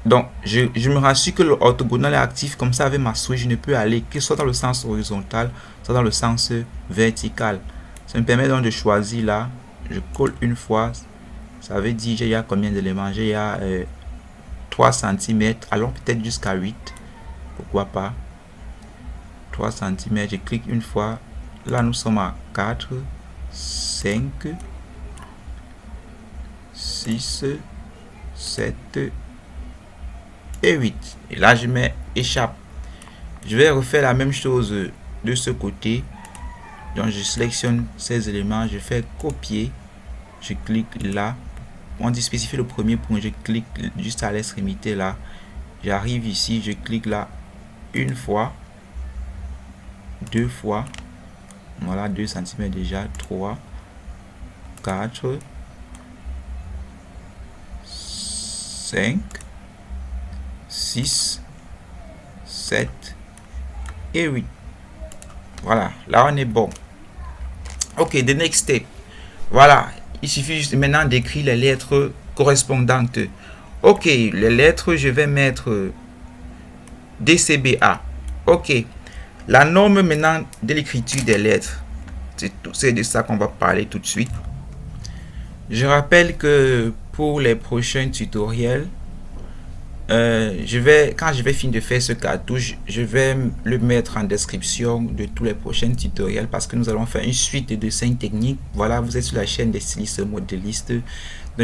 Speaker 1: Donc, je me rassure que l'orthogonal est actif. Comme ça, avec ma souris, je ne peux aller que soit dans le sens horizontal, soit dans le sens vertical. Ça me permet donc de choisir là. Je colle une fois. Ça veut dire qu'il y a combien d'éléments? Il y a 3 cm. Alors peut-être jusqu'à 8. Pourquoi pas? 3 cm. Je clique une fois. Là, nous sommes à 4, 5, 6, 7 et 8. Et là, je mets échappe. Je vais refaire la même chose de ce côté. Donc, je sélectionne ces éléments. Je fais copier. Je clique là. On dit spécifier le premier point. Je clique juste à l'extrémité là. J'arrive ici. Je clique là une fois. Deux fois. Voilà, 2 cm déjà. 3, 4, 5, 6, 7 et 8. Voilà, là on est bon. Ok, the next step. Voilà, il suffit juste maintenant d'écrire les lettres correspondantes. Ok, les lettres, je vais mettre DCBA. Ok, la norme maintenant de l'écriture des lettres. C'est de ça qu'on va parler tout de suite. Je rappelle que pour les prochains tutoriels, quand je vais finir de faire ce cartouche, je vais le mettre en description de tous les prochains tutoriels parce que nous allons faire une suite de dessins techniques. Voilà, vous êtes sur la chaîne des stylistes modélistes. Donc,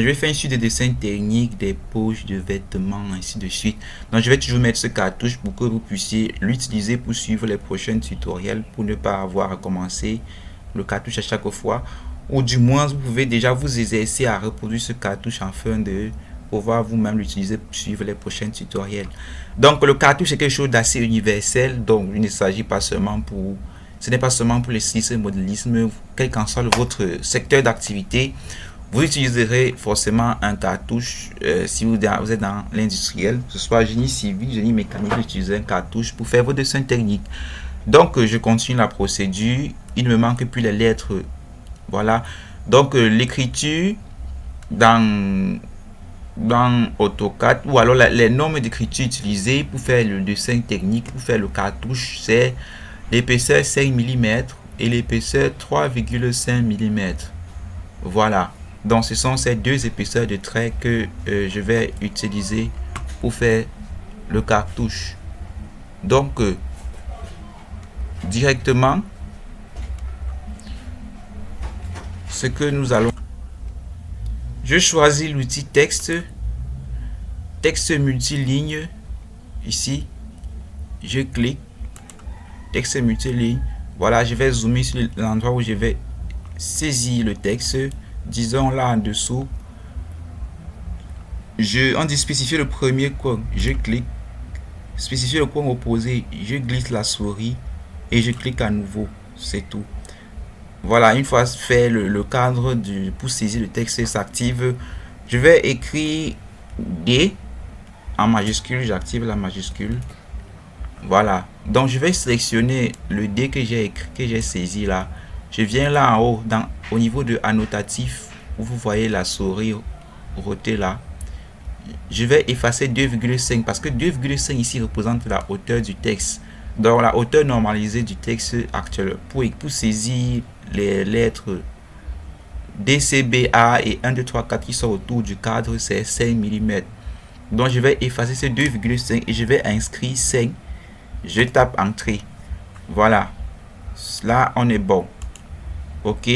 Speaker 1: je vais faire une suite de dessins techniques, des poches, de vêtements, ainsi de suite. Donc, je vais toujours mettre ce cartouche pour que vous puissiez l'utiliser pour suivre les prochains tutoriels, pour ne pas avoir à commencer le cartouche à chaque fois. Ou du moins, vous pouvez déjà vous exercer à reproduire ce cartouche afin de pouvoir vous-même l'utiliser pour suivre les prochains tutoriels. Donc, le cartouche est quelque chose d'assez universel. Donc, il ne s'agit pas seulement pour... Ce n'est pas seulement pour les stylistes et modélisme. Quel qu'en soit votre secteur d'activité, vous utiliserez forcément un cartouche. Si vous êtes dans l'industriel, que ce soit génie civil, génie mécanique, vous utilisez un cartouche pour faire vos dessins techniques. Donc, je continue la procédure. Il ne me manque plus les lettres. Voilà. Donc, l'écriture dans dans AutoCAD, ou alors les normes d'écriture utilisées pour faire le dessin technique, pour faire le cartouche, c'est l'épaisseur 5 mm et l'épaisseur 3,5 mm. Voilà. Donc ce sont ces deux épaisseurs de traits que je vais utiliser pour faire le cartouche. Donc directement, ce que nous allons, je choisis l'outil texte multiligne. Ici je clique texte multiligne. Voilà, je vais zoomer sur l'endroit où je vais saisir le texte. Disons là en dessous, on dit spécifier le premier coin, je clique, spécifier le coin opposé, je glisse la souris et je clique à nouveau, c'est tout. Voilà, une fois fait le cadre pour saisir le texte s'active. Je vais écrire D en majuscule, j'active la majuscule. Voilà, donc je vais sélectionner le D que j'ai saisi là. Je viens là en haut, au niveau de annotatif, où vous voyez la souris rotée là. Je vais effacer 2,5 parce que 2,5 ici représente la hauteur du texte. Donc la hauteur normalisée du texte actuel. Pour saisir les lettres D, C, B, A et 1, 2, 3, 4 qui sont autour du cadre, c'est 5 mm. Donc je vais effacer ces 2,5 et je vais inscrire 5. Je tape entrée. Voilà. Là, on est bon. OK.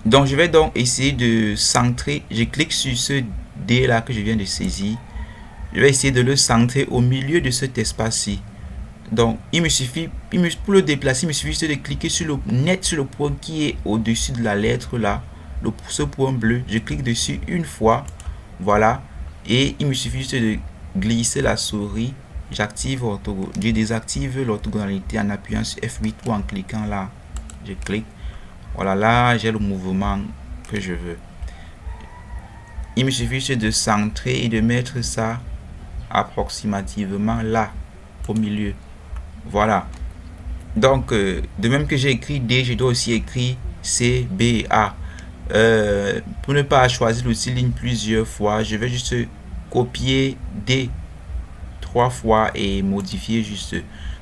Speaker 1: Donc je vais donc essayer de centrer. Je clique sur ce D là que je viens de saisir. Je vais essayer de le centrer au milieu de cet espace-ci. Donc il me suffit, pour le déplacer, il me suffit juste de cliquer sur le point qui est au-dessus de la lettre là, ce point bleu. Je clique dessus une fois, voilà, et il me suffit juste de glisser la souris. Je désactive l'orthogonalité en appuyant sur F8 ou en cliquant là. Je clique, voilà, là j'ai le mouvement que je veux. Il me suffit juste de centrer et de mettre ça approximativement là au milieu. Voilà. Donc de même que j'ai écrit D, je dois aussi écrire C, B, A. Pour ne pas choisir l'outil ligne plusieurs fois, je vais juste copier D 3 fois et modifier juste.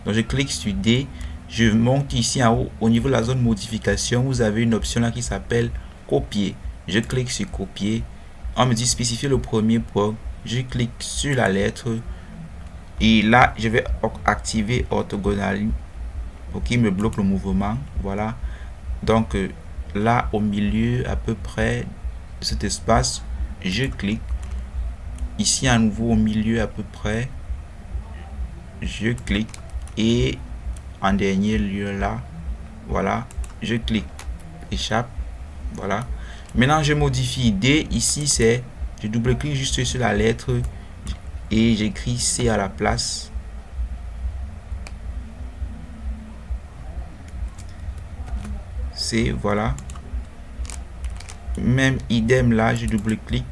Speaker 1: Donc je clique sur D, je monte ici en haut au niveau de la zone modification. Vous avez une option là qui s'appelle copier. Je clique sur copier. On me dit spécifier le premier point. Je clique sur la lettre et là je vais activer orthogonal. Ok, il me bloque le mouvement. Voilà. Donc là au milieu à peu près de cet espace, je clique. Ici à nouveau au milieu à peu près, je clique et en dernier lieu là, voilà, je clique, échappe, voilà. Maintenant je modifie D, ici c'est, je double-clique juste sur la lettre et j'écris C à la place. C, voilà. Même idem là, je double-clique,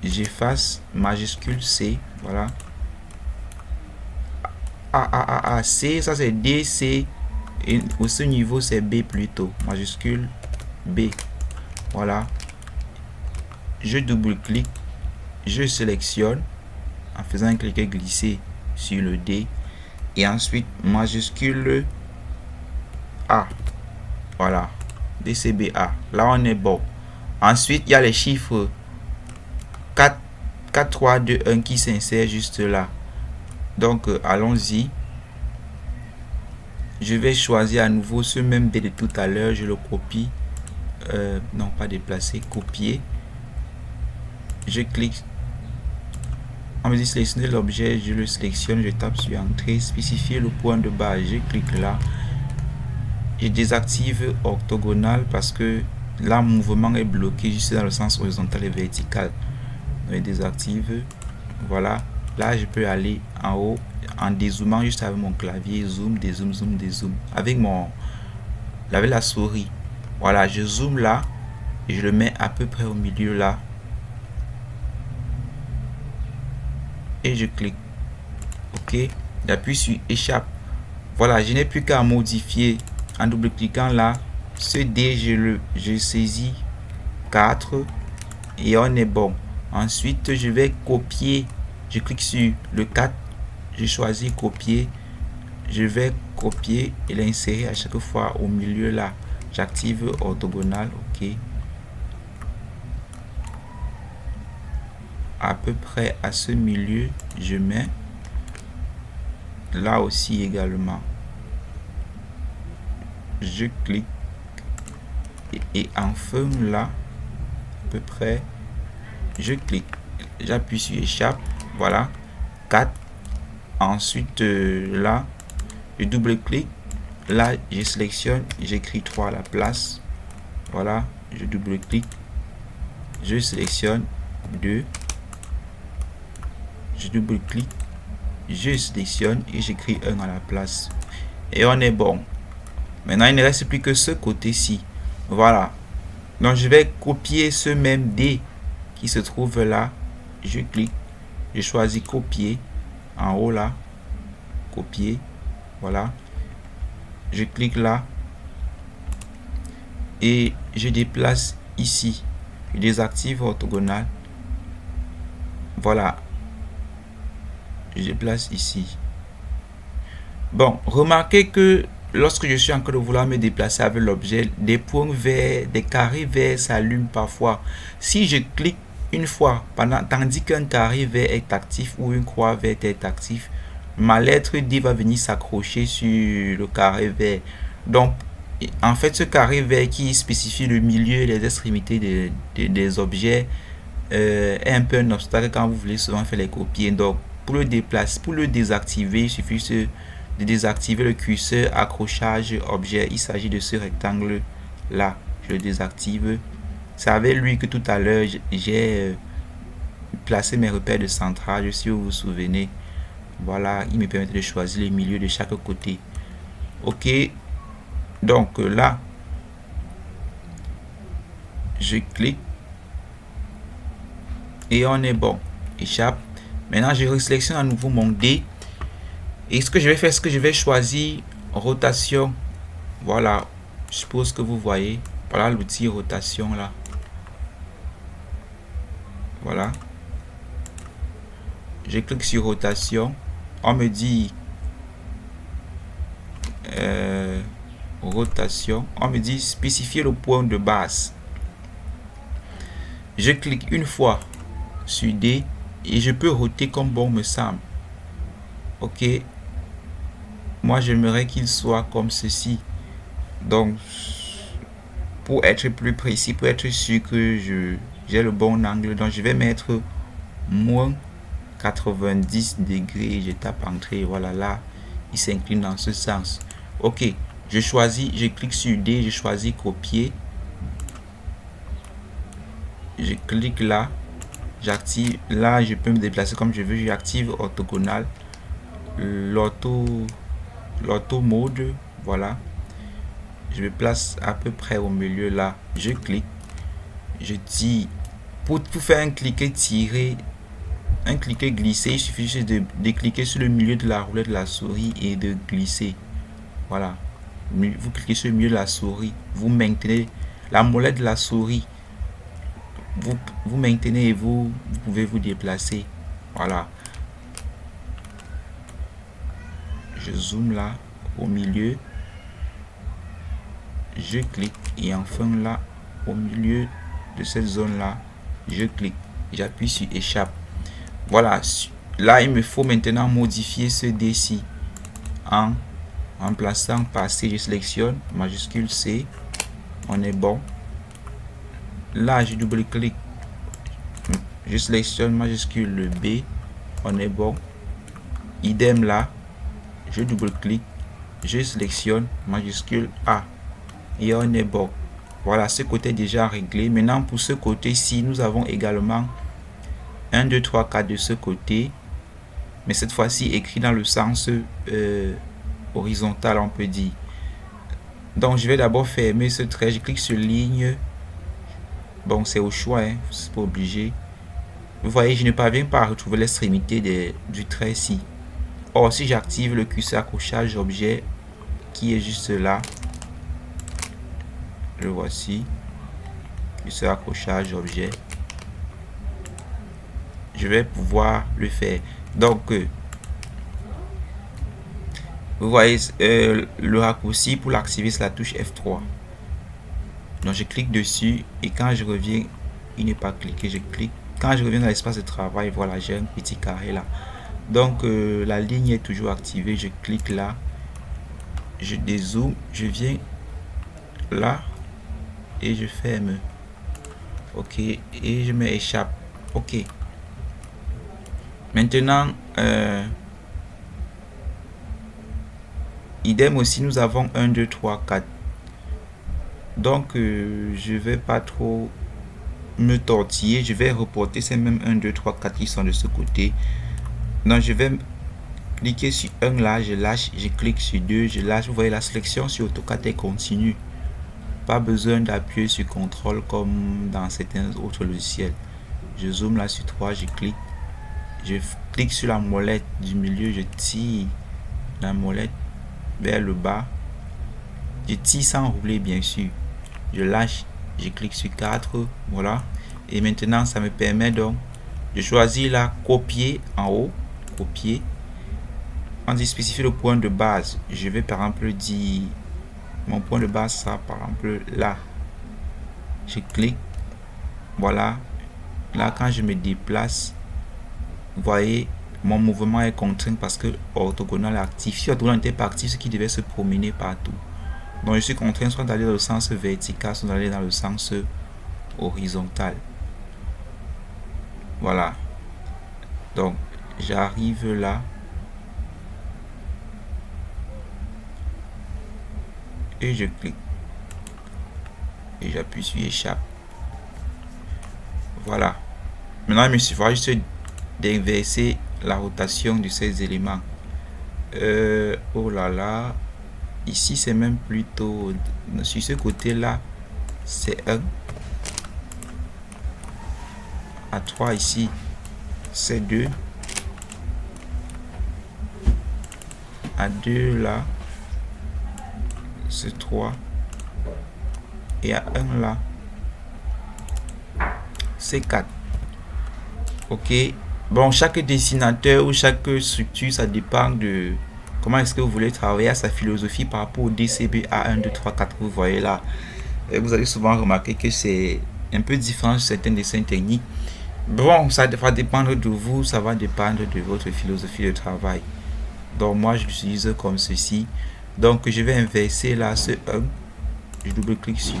Speaker 1: j'efface, majuscule C, voilà. C, ça c'est D, C, et au ce niveau c'est B plutôt, majuscule B, voilà. Je double-clique, je sélectionne en faisant un clic glisser sur le D et ensuite majuscule A, voilà, DCBA, là on est bon. Ensuite il y a les chiffres 4, 3, 2, 1 qui s'insèrent juste là. Donc allons-y. Je vais choisir à nouveau ce même D de tout à l'heure, je le copie, non pas déplacer, copier. Je clique, on me dit sélectionner l'objet, je le sélectionne, je tape sur entrée, spécifier le point de base, je clique là. Je désactive orthogonal parce que là mon mouvement est bloqué juste dans le sens horizontal et vertical. Je désactive, voilà. Là je peux aller en haut en dézoomant juste avec mon clavier, zoom, dézoom, zoom, dézoom, avec la souris. Voilà, je zoome là et je le mets à peu près au milieu là et je clique. Ok, j'appuie sur échappe. Voilà, je n'ai plus qu'à modifier en double cliquant là ce D, je saisis 4, et on est bon. Ensuite, je vais copier. Je clique sur le 4. Je choisis copier. Je vais copier et l'insérer à chaque fois au milieu là. J'active orthogonal. OK. À peu près à ce milieu, je mets. Là aussi également. Je clique. Et enfin là, à peu près, je clique. J'appuie sur échappe. Voilà. 4. Ensuite, là, je double-clique. Là, je sélectionne. J'écris 3 à la place. Voilà. Je double-clique. Je sélectionne 2. Je double-clique. Je sélectionne et j'écris 1 à la place. Et on est bon. Maintenant, il ne reste plus que ce côté-ci. Voilà. Donc, je vais copier ce même D qui se trouve là. Je clique. Je choisis copier. En haut là. Copier. Voilà. Je clique là. Et je déplace ici. Je désactive orthogonal. Voilà. Je déplace ici. Bon, remarquez que lorsque je suis en train de vouloir me déplacer avec l'objet, des points verts, des carrés verts s'allument parfois. Si je clique une fois, tandis qu'un carré vert est actif ou une croix verte est active, ma lettre D va venir s'accrocher sur le carré vert. Donc, en fait, ce carré vert qui spécifie le milieu et les extrémités des objets est un peu un obstacle quand vous voulez souvent faire les copier. Donc, pour le déplacer, pour le désactiver, il suffit de désactiver le curseur accrochage objet. Il s'agit de ce rectangle là. Je le désactive. C'est avec lui que tout à l'heure j'ai placé mes repères de centrage, si vous vous souvenez. Voilà, il me permet de choisir les milieux de chaque côté. OK. Donc là, je clique et on est bon. Échappe. Maintenant, je sélectionne à nouveau mon D. Et ce que je vais faire, c'est que je vais choisir rotation. Voilà. Je suppose que vous voyez. Voilà l'outil rotation là. Voilà. Je clique sur rotation. On me dit rotation. On me dit spécifier le point de base. Je clique une fois sur D et je peux roter comme bon me semble. OK. Moi, j'aimerais qu'il soit comme ceci. Donc, pour être plus précis, pour être sûr que j'ai le bon angle, donc je vais mettre moins 90 degrés. Je tape entrée. Voilà, là, il s'incline dans ce sens. OK. Je choisis, je clique sur D, je choisis copier. Je clique là. J'active. Là, je peux me déplacer comme je veux. J'active orthogonal. L'auto mode. Voilà. Je me place à peu près au milieu là. Je clique. Je tire. Pour faire un cliquer tiré, un cliquer glisser, il suffit juste de cliquer sur le milieu de la roulette de la souris et de glisser. Voilà. Vous cliquez sur le milieu de la souris. Vous maintenez la molette de la souris. Vous maintenez et vous pouvez vous déplacer. Voilà. Je zoome là au milieu. Je clique et enfin là au milieu de cette zone là, je clique. J'appuie sur échappe. Voilà. Là, il me faut maintenant modifier ce D-ci en remplaçant par C. Je sélectionne majuscule C. On est bon. Là, je double-clique. Je sélectionne majuscule B. On est bon. Idem là. Je double-clique. Je sélectionne majuscule A. Et on est bon. Voilà, ce côté est déjà réglé. Maintenant, pour ce côté-ci, nous avons également 1, 2, 3, 4 de ce côté. Mais cette fois-ci, écrit dans le sens horizontal, on peut dire. Donc, je vais d'abord fermer ce trait. Je clique sur ligne. Bon, c'est au choix, hein, c'est pas obligé. Vous voyez, je ne parviens pas à retrouver l'extrémité du trait ici. Or, si j'active le curseur accrochage objet, qui est juste là, le voici, curseur accrochage objet. je vais pouvoir le faire. Donc, vous voyez le raccourci pour l'activer, c'est la touche F3. Donc, je clique dessus et quand je reviens, il n'est pas cliqué. Je clique. Quand je reviens dans l'espace de travail, voilà, j'ai un petit carré là. Donc, la ligne est toujours activée. Je clique là. Je dézoome. Je viens là et je ferme. Ok. Et je mets échappe. Ok. Maintenant, idem aussi, nous avons 1, 2, 3, 4. Donc, je vais pas trop me tortiller. Je vais reporter ces mêmes 1, 2, 3, 4 qui sont de ce côté. Donc, je vais cliquer sur 1 là, je lâche, je clique sur 2, je lâche. Vous voyez, la sélection sur AutoCAD est continue. Pas besoin d'appuyer sur CTRL comme dans certains autres logiciels. Je zoome là sur 3, je clique sur la molette du milieu, je tire la molette vers le bas. Je tire sans rouler bien sûr. Je lâche, je clique sur 4, voilà. Et maintenant, ça me permet donc de choisir là, copier en haut, copier. On dit spécifier le point de base. Je vais par exemple dire mon point de base sera par exemple là. Je clique, voilà. Là, quand je me déplace, vous voyez, mon mouvement est contraint parce que orthogonal est actif. Si orthogonal n'était pas actif, ce qui devait se promener partout. Donc, je suis contraint soit d'aller dans le sens vertical, soit d'aller dans le sens horizontal. Voilà. Donc, j'arrive là. Et je clique. Et j'appuie sur échappe. Voilà. Maintenant, il me suffira juste d'inverser la rotation de ces éléments. Oh là là. Ici, c'est même plutôt... Sur ce côté-là, c'est 1. À 3 ici, c'est 2. À 2 là, c'est 3. Et à 1 là, c'est 4. Ok. Bon, chaque dessinateur ou chaque structure, ça dépend de comment est-ce que vous voulez travailler à sa philosophie par rapport au DCB A1, 2, 3, 4. Vous voyez là. Et vous allez souvent remarquer que c'est un peu différent sur certains dessins techniques. Bon, ça va dépendre de vous, ça va dépendre de votre philosophie de travail. Donc moi, je l'utilise comme ceci. Donc je vais inverser là ce 1. Je double-clique sur...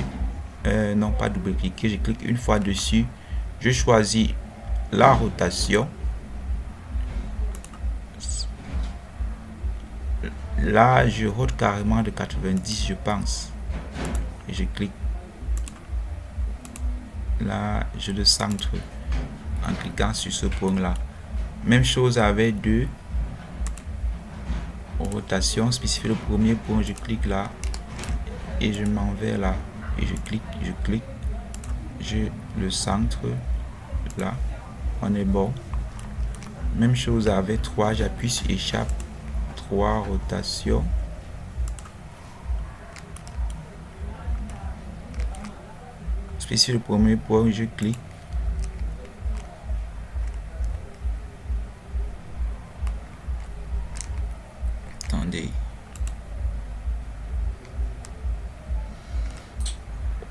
Speaker 1: non, pas double-cliquer. Je clique une fois dessus. Je choisis la rotation. Là, je rote carrément de 90, je pense. Et je clique. Là, je le centre en cliquant sur ce point-là. Même chose avec 2. Rotation, spécifier le premier point, je clique là. Et je m'en vais là. Et je clique. Je le centre là. On est bon. Même chose avec 3, j'appuie sur échappe. 3 rotation. Spécifier le premier point, je clique. Attendez.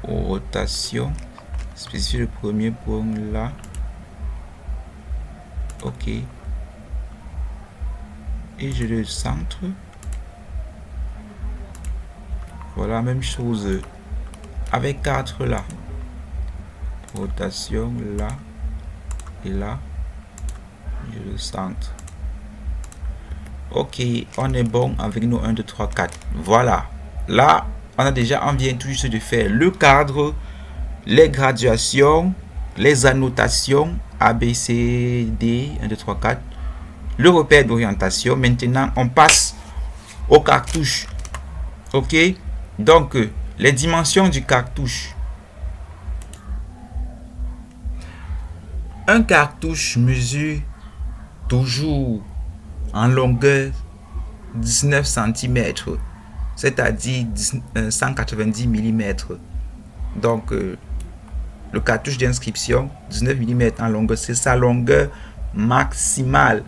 Speaker 1: Rotation. Spécifier le premier point là. Ok. Et je le centre. Voilà, même chose avec 4 là. Rotation là et là. Je le centre. Ok, on est bon avec nos 1, 2, 3, 4. Voilà. Là, on vient tout juste de faire le cadre, les graduations, les annotations A, B, C, D, 1, 2, 3, 4. Le repère d'orientation. Maintenant, on passe aux cartouches. Ok. Donc, les dimensions du cartouche. Un cartouche mesure toujours en longueur 19 cm, c'est-à-dire 190 mm. Donc, le cartouche d'inscription, 19 mm en longueur, c'est sa longueur maximale.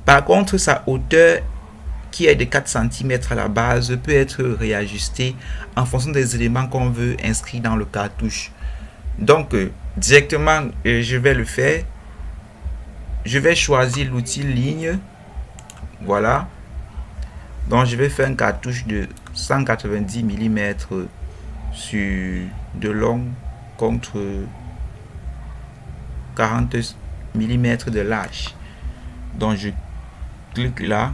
Speaker 1: Par contre, sa hauteur qui est de 4 cm à la base peut être réajustée en fonction des éléments qu'on veut inscrire dans le cartouche. Donc, directement, je vais le faire. Je vais choisir l'outil ligne. Voilà. Donc, je vais faire un cartouche de 190 mm sur de long contre 40 mm de large. Donc, je clique là.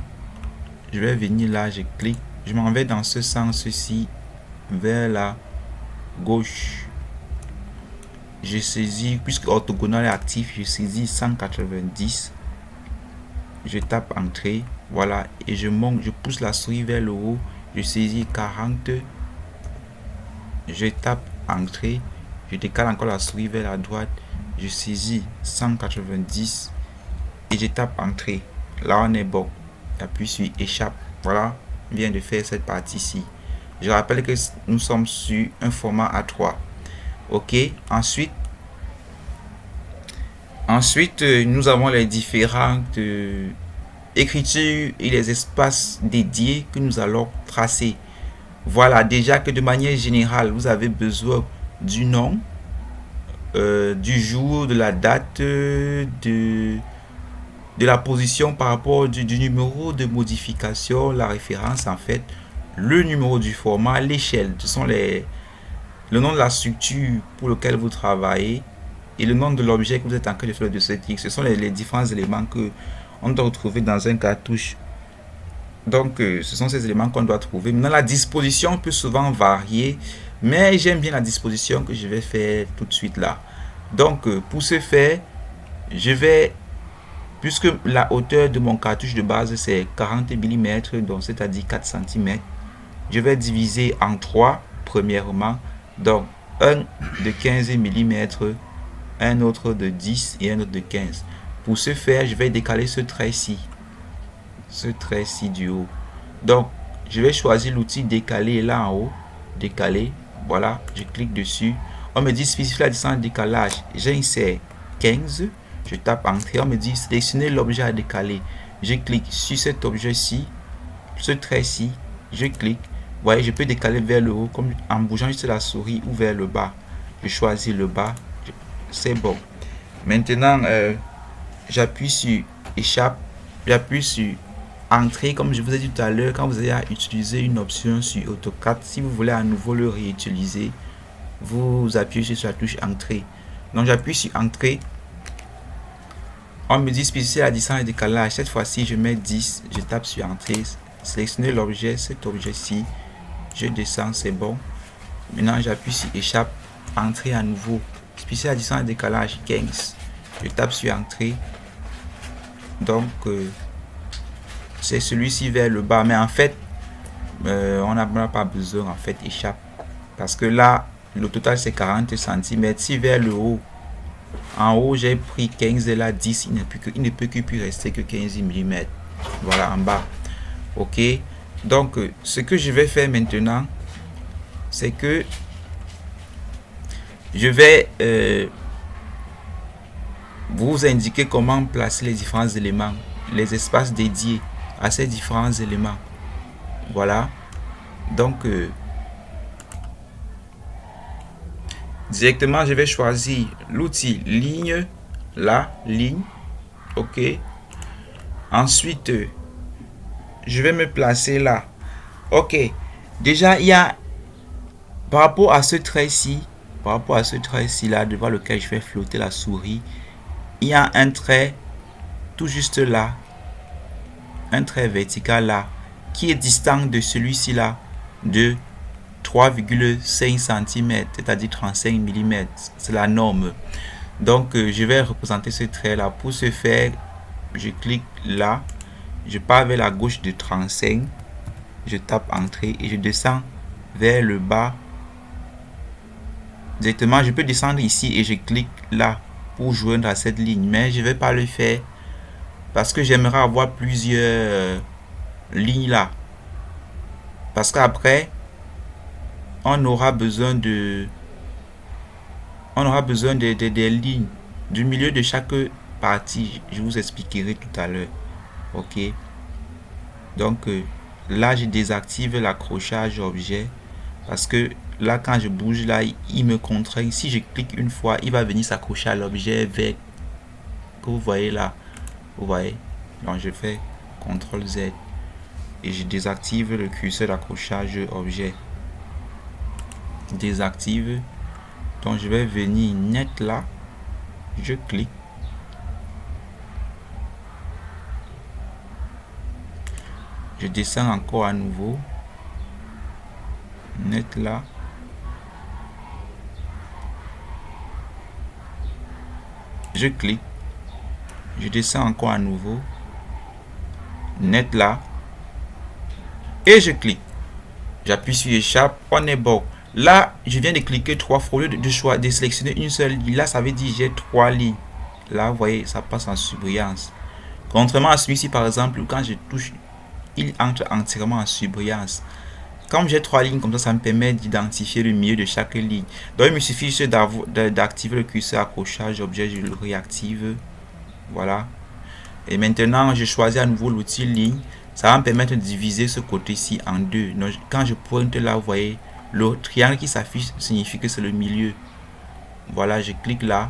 Speaker 1: Je vais venir là, je clique. Je m'en vais dans ce sens-ci vers la gauche. Je saisis, puisque orthogonal est actif, je saisis 190. Je tape entrée. Voilà. Et je monte, je pousse la souris vers le haut. Je saisis 40. Je tape entrée. Je décale encore la souris vers la droite. Je saisis 190. Et je tape entrée. Là, on est bon. J'appuie sur échappe. Voilà. On vient de faire cette partie-ci. Je rappelle que nous sommes sur un format A3. Ok. Ensuite, nous avons les différentes écritures et les espaces dédiés que nous allons tracer. Voilà, déjà que de manière générale, vous avez besoin du nom, du jour, de la date, de la position par rapport du numéro de modification, la référence en fait, le numéro du format, l'échelle. Ce sont le nom de la structure pour lequel vous travaillez et le nom de l'objet que vous êtes en train de faire de ce clic. Ce sont les différents éléments que on doit retrouver dans un cartouche. Donc, ce sont ces éléments qu'on doit trouver. Maintenant, la disposition peut souvent varier, mais j'aime bien la disposition que je vais faire tout de suite là. Donc, pour ce faire, je vais, puisque la hauteur de mon cartouche de base c'est 40 mm, donc c'est-à-dire 4 cm, je vais diviser en 3 premièrement. Donc, un de 15 mm, un autre de 10 et un autre de 15. Pour ce faire, je vais décaler ce trait-ci. Ce trait-ci du haut. Donc, je vais choisir l'outil décaler là en haut. Décaler. Voilà, je clique dessus. On me dit spécifier la distance de décalage. J'insère 15. Je tape entrée. On me dit sélectionner l'objet à décaler. Je clique sur cet objet-ci. Ce trait-ci. Je clique. Vous voyez, je peux décaler vers le haut comme en bougeant juste la souris ou vers le bas. Je choisis le bas. C'est bon. Maintenant, j'appuie sur échappe. J'appuie sur entrée, comme je vous ai dit tout à l'heure, quand vous avez utilisé une option sur AutoCAD, si vous voulez à nouveau le réutiliser, vous appuyez sur la touche entrée. Donc j'appuie sur entrée. On me dit spécifier la distance de décalage. Cette fois-ci, je mets 10. Je tape sur entrée. Sélectionner l'objet, cet objet-ci. Je descends, c'est bon. Maintenant, j'appuie sur échappe. Entrée à nouveau. Spécifier la distance de décalage 15. Je tape sur entrée. Donc, c'est celui-ci vers le bas. Mais en fait, on n'a pas besoin, en fait, échappe. Parce que là, le total, c'est 40 cm. Si vers le haut, en haut, j'ai pris 15 et là, 10, il ne peut que plus rester que 15 mm. Voilà, en bas. Ok. Donc, ce que je vais faire maintenant, c'est que je vais vous indiquer comment placer les différents éléments, les espaces dédiés à ces différents éléments. Voilà. Donc, directement, je vais choisir l'outil ligne. Là, ligne. Ok. Ensuite, je vais me placer là. Ok. Déjà, il y a, par rapport à ce trait-ci, là, devant lequel je vais flotter la souris, il y a un trait tout juste là, un trait vertical là, qui est distant de celui-ci là, de 3,5 cm, c'est-à-dire 35 mm. C'est la norme. Donc, je vais représenter ce trait là. Pour ce faire, je clique là, je pars vers la gauche de 35, je tape entrée et je descends vers le bas. Directement, je peux descendre ici et je clique là pour joindre à cette ligne, mais je vais pas le faire parce que j'aimerais avoir plusieurs lignes là, parce qu'après on aura besoin des lignes du milieu de chaque partie, je vous expliquerai tout à l'heure. Ok. Donc là, je désactive l'accrochage objet parce que là, quand je bouge là, il me contraint. Si je clique une fois, il va venir s'accrocher à l'objet vert que vous voyez là. Vous voyez. Donc je fais CTRL Z et je désactive le curseur d'accrochage objet. Désactive. Donc je vais venir net là. Je clique. Je descends encore à nouveau. Net là. Je clique. Je descends encore à nouveau. Net là. Et je clique. J'appuie sur échappe. On est bon. Là, je viens de cliquer 3 fois. Au lieu de sélectionner une seule ligne. Là, ça veut dire j'ai 3 lignes. Là, vous voyez, ça passe en surbrillance. Contrairement à celui-ci, par exemple, quand je touche, il entre entièrement en surbrillance. Comme j'ai 3 lignes comme ça me permet d'identifier le milieu de chaque ligne. Donc il me suffit juste d'activer le curseur accrochage objet, je le réactive. Voilà. Et maintenant, je choisis à nouveau l'outil ligne. Ça va me permettre de diviser ce côté-ci en deux. Donc quand je pointe là, vous voyez, le triangle qui s'affiche signifie que c'est le milieu. Voilà, je clique là.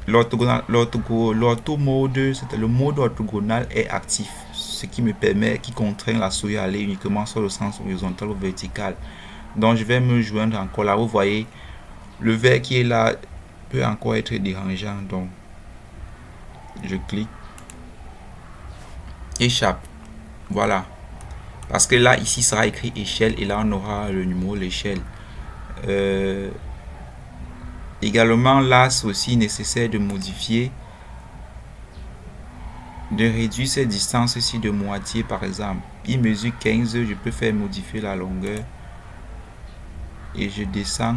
Speaker 1: L'auto mode, c'est le mode orthogonal est actif, ce qui me permet, qui contraint la souris à aller uniquement sur le sens horizontal ou vertical. Donc je vais me joindre encore là. Vous voyez, le vert qui est là peut encore être dérangeant. Donc je clique, échappe. Voilà. Parce que là, ici sera écrit échelle et là on aura le numéro l'échelle. Également là, c'est aussi nécessaire de modifier, de réduire cette distance ici de moitié par exemple. Il mesure 15, je peux faire modifier la longueur et je descends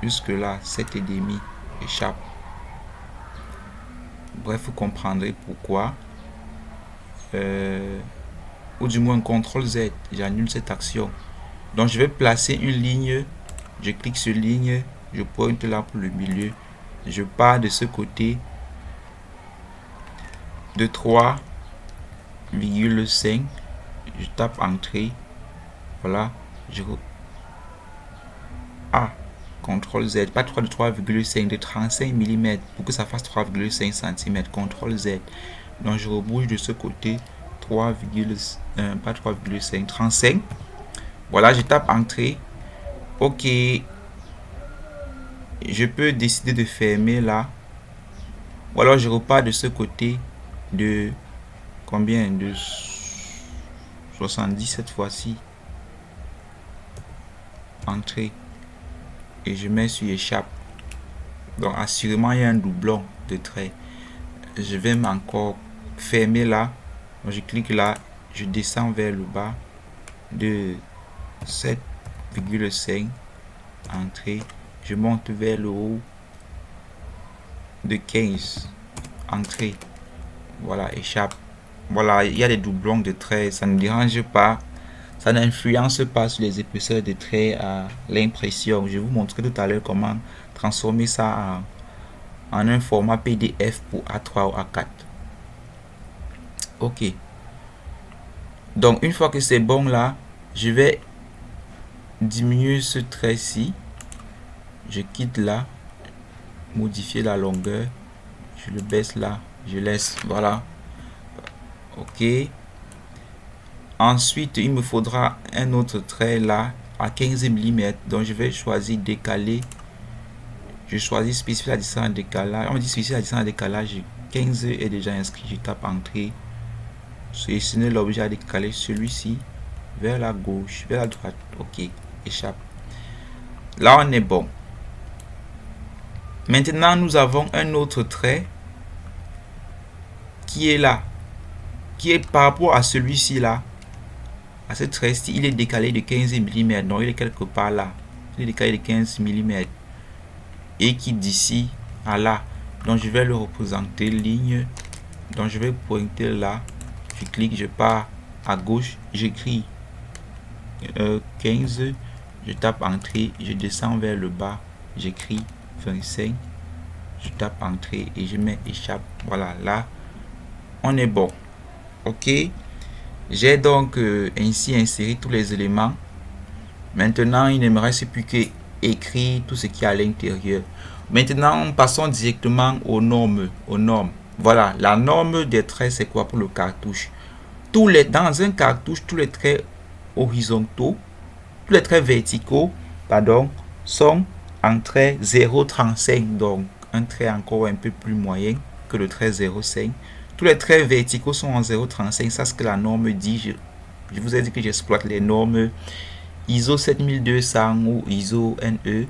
Speaker 1: jusque là, 7,5, échappe. Bref, vous comprendrez pourquoi. Ou du moins CTRL Z, j'annule cette action. Donc je vais placer une ligne, je clique sur ligne, je pointe là pour le milieu, je pars de ce côté de 3,5, je tape entrée, voilà, CTRL Z, pas 3 de 3,5, de 35 mm pour que ça fasse 3,5 cm, CTRL Z. Donc je rebouge de ce côté 3,5, 35. Voilà, je tape entrée. Ok. Je peux décider de fermer là. Ou alors je repars de ce côté de combien? De 70 cette fois-ci. Entrée. Et je mets sur échappe. Donc assurément il y a un doublon de trait. Je vais encore fermer là. Donc je clique là. Je descends vers le bas de 7,5. Entrée. Je monte vers le haut de 15. Entrée. Voilà, échappe. Voilà, il y a des doublons de traits. Ça ne dérange pas. Ça n'influence pas sur les épaisseurs de traits à l'impression. Je vais vous montrer tout à l'heure comment transformer ça en un format PDF pour A3 ou A4. Ok. Donc, une fois que c'est bon là, je vais diminuer ce trait-ci. Je quitte là. Modifier la longueur. Je le baisse là. Je laisse. Voilà. Ok. Ensuite, il me faudra un autre trait là à 15 mm. Donc, je vais choisir décaler. Je choisis spécifier la distance de décalage. On me dit spécifier la distance de décalage. 15 est déjà inscrit. Je tape entrée. Sélectionner l'objet à décaler, celui-ci vers la gauche, vers la droite. Ok, échappe. Là, on est bon. Maintenant, nous avons un autre trait qui est là, qui est par rapport à celui-ci là. À ce trait-ci, il est décalé de 15 mm. Donc, il est quelque part là. Il est décalé de 15 mm. Et qui d'ici à là. Donc, je vais le représenter ligne. Donc, je vais pointer là. Je clique, je pars à gauche, j'écris 15, je tape entrée, je descends vers le bas, j'écris 25, Je tape entrée et je mets échappe. Voilà, là, on est bon. OK. J'ai donc ainsi inséré tous les éléments. Maintenant, il ne me reste plus qu'à écrire tout ce qui est à l'intérieur. Maintenant, passons directement aux normes. Voilà, la norme des traits, c'est quoi pour le cartouche? Dans un cartouche, tous les traits horizontaux, tous les traits verticaux, sont en trait 0,35. Donc, un trait encore un peu plus moyen que le trait 0,5. Tous les traits verticaux sont en 0,35. Ça, c'est ce que la norme dit. Je vous ai dit que j'exploite les normes ISO 7200 ou ISO NFE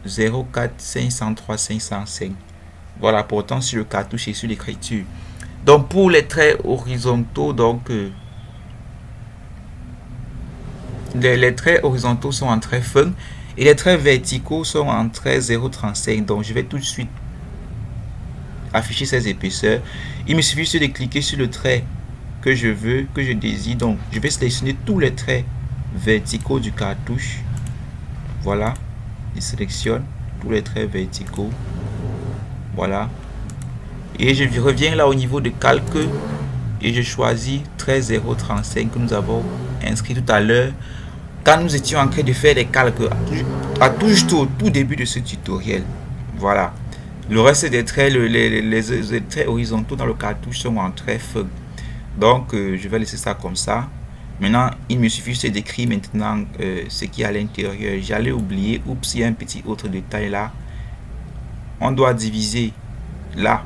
Speaker 1: 04 503 505. Voilà, pourtant sur le cartouche et sur l'écriture. Donc pour les traits horizontaux, les traits horizontaux sont en trait fin et les traits verticaux sont en trait 0,35. Donc je vais tout de suite afficher ces épaisseurs. Il me suffit juste de cliquer sur le trait que je veux, que je désire. Donc je vais sélectionner tous les traits verticaux du cartouche. Voilà, je sélectionne tous les traits verticaux. Voilà, et je reviens là au niveau de calque et je choisis trait 0,35 que nous avons inscrit tout à l'heure quand nous étions en train de faire les calques à tout début de ce tutoriel. Voilà, le reste des traits, les traits horizontaux dans le cartouche sont en trait fin. Donc je vais laisser ça comme ça. Maintenant il me suffit juste d'écrire maintenant ce qui est à l'intérieur. J'allais oublier, oups, il y a un petit autre détail là. On doit diviser là,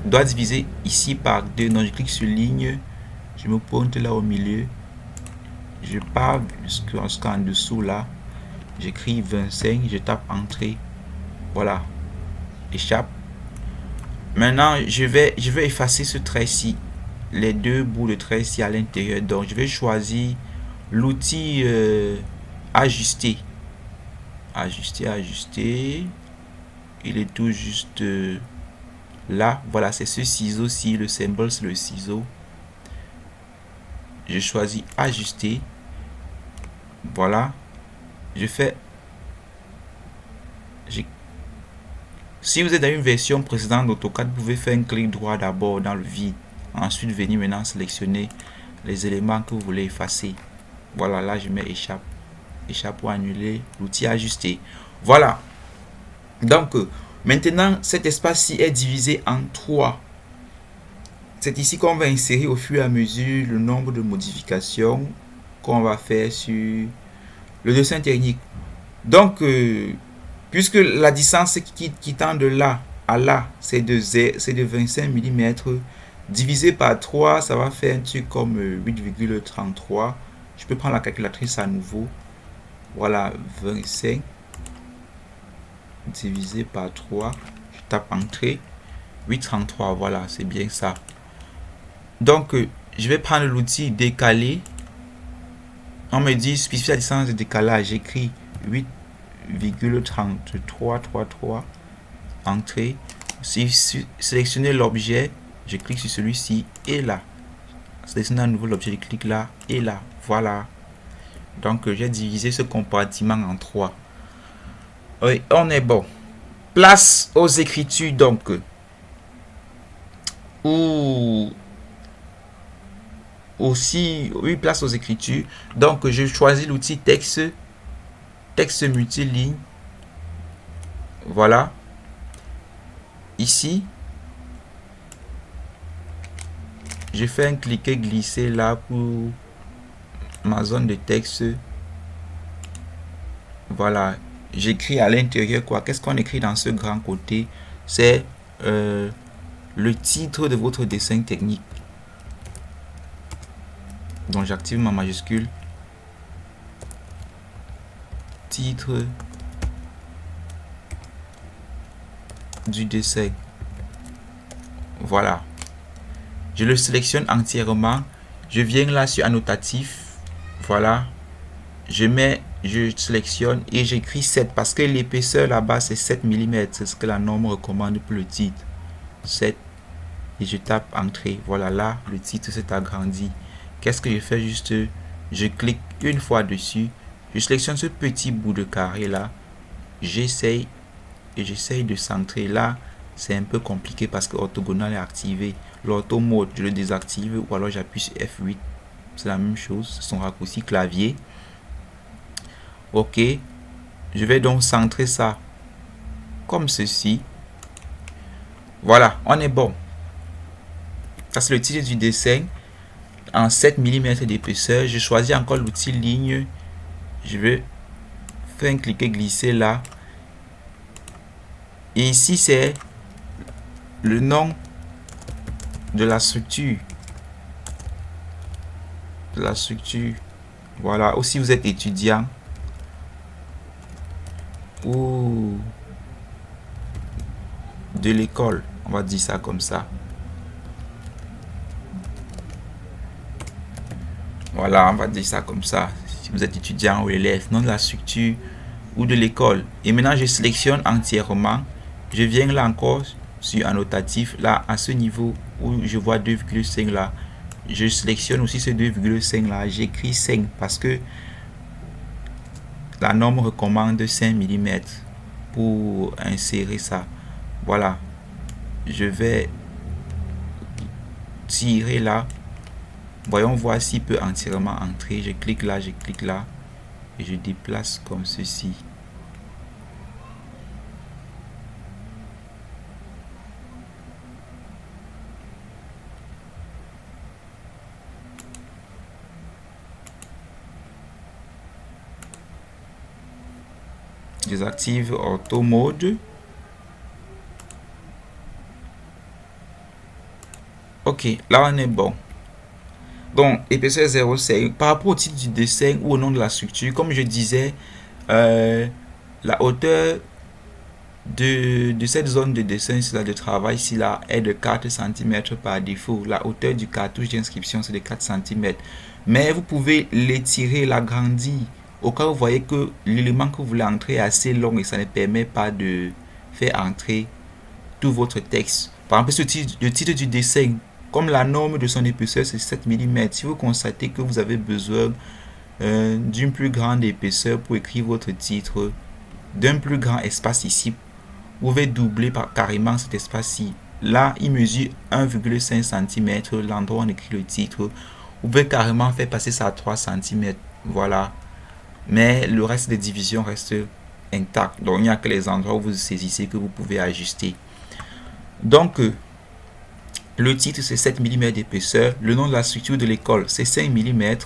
Speaker 1: on doit diviser ici par 2. Donc je clique sur ligne, je me pointe là au milieu, je pars jusqu'en dessous là, j'écris 25, je tape entrée. Voilà, échappe. Maintenant je vais effacer ce trait-ci, les deux bouts de trait ici à l'intérieur. Donc je vais choisir l'outil ajuster. Il est tout juste là. Voilà, c'est ce ciseau-ci. Le symbole, c'est le ciseau. Je choisis ajuster. Voilà. Si vous êtes dans une version précédente d'AutoCAD, vous pouvez faire un clic droit d'abord dans le vide. Ensuite, venir maintenant sélectionner les éléments que vous voulez effacer. Voilà, là, je mets échappe. Échappe pour annuler l'outil ajuster. Voilà. Donc, maintenant, cet espace-ci est divisé en 3. C'est ici qu'on va insérer au fur et à mesure le nombre de modifications qu'on va faire sur le dessin technique. Donc, puisque la distance qui tend de là à là, c'est de 25 mm, divisé par 3, ça va faire un truc comme 8,33. Je peux prendre la calculatrice à nouveau. Voilà, 25 divisé par 3, je tape entrée, 8,33, voilà, c'est bien ça. Donc je vais prendre l'outil décaler. On me dit spécifier la distance de décalage, j'écris 8,3333, entrée. Si sélectionner l'objet, je clique sur celui-ci et là, sélectionner un nouveau objet, je clique là et là, voilà. Donc j'ai divisé ce compartiment en 3. Oui, on est bon. Place aux écritures, donc. Aussi, oui, place aux écritures. Donc, je choisis l'outil texte multiligne. Voilà. Ici, je fais un cliquer glisser là pour ma zone de texte. Voilà. J'écris à l'intérieur quoi. Qu'est-ce qu'on écrit dans ce grand côté? C'est le titre de votre dessin technique. Donc j'active ma majuscule. Titre du dessin. Voilà. Je le sélectionne entièrement. Je viens là sur annotatif. Voilà. Je sélectionne et j'écris 7 parce que l'épaisseur là-bas c'est 7 mm. C'est ce que la norme recommande pour le titre. 7. Et je tape entrée. Voilà, là le titre s'est agrandi. Qu'est-ce que je fais? Juste, je clique une fois dessus. Je sélectionne ce petit bout de carré là. j'essaye de centrer. Là, c'est un peu compliqué parce que orthogonal est activé. L'auto mode, je le désactive ou alors j'appuie sur F8. C'est la même chose, c'est son raccourci clavier. Ok, je vais donc centrer ça comme ceci. Voilà, on est bon. Ça, c'est le titre du dessin en 7 mm d'épaisseur. Je choisis encore l'outil ligne. Je vais faire un cliquer glisser là. Et ici, c'est le nom de la structure. Voilà. Aussi, vous êtes étudiant ou de l'école. On va dire ça comme ça. Voilà, on va dire ça comme ça. Si vous êtes étudiant ou élève, nom de la structure ou de l'école. Et maintenant, je sélectionne entièrement. Je viens là encore sur annotatif. Là, à ce niveau où je vois 2,5 là, je sélectionne aussi ce 2,5 là. J'écris 5 parce que la norme recommande 5 mm pour insérer ça. Voilà. Je vais tirer là. Voyons voir s'il peut entièrement entrer. Je clique là et je déplace comme ceci. Désactive auto mode. Ok, là on est bon. Donc, épaisseur 0,5. Par rapport au titre du dessin ou au nom de la structure, comme je disais, la hauteur de cette zone de dessin, de travail, ici là, est de 4 cm par défaut. La hauteur du cartouche d'inscription, c'est de 4 cm. Mais vous pouvez l'étirer, l'agrandir. Au cas où vous voyez que l'élément que vous voulez entrer est assez long et ça ne permet pas de faire entrer tout votre texte. Par exemple, le titre du dessin, comme la norme de son épaisseur c'est 7 mm, si vous constatez que vous avez besoin d'une plus grande épaisseur pour écrire votre titre, d'un plus grand espace ici, vous pouvez doubler carrément cet espace-ci. Là, il mesure 1,5 cm, l'endroit où on écrit le titre. Vous pouvez carrément faire passer ça à 3 cm. Voilà. Mais le reste des divisions reste intact. Donc, il n'y a que les endroits où vous saisissez que vous pouvez ajuster. Donc, le titre, c'est 7 mm d'épaisseur. Le nom de la structure de l'école, c'est 5 mm.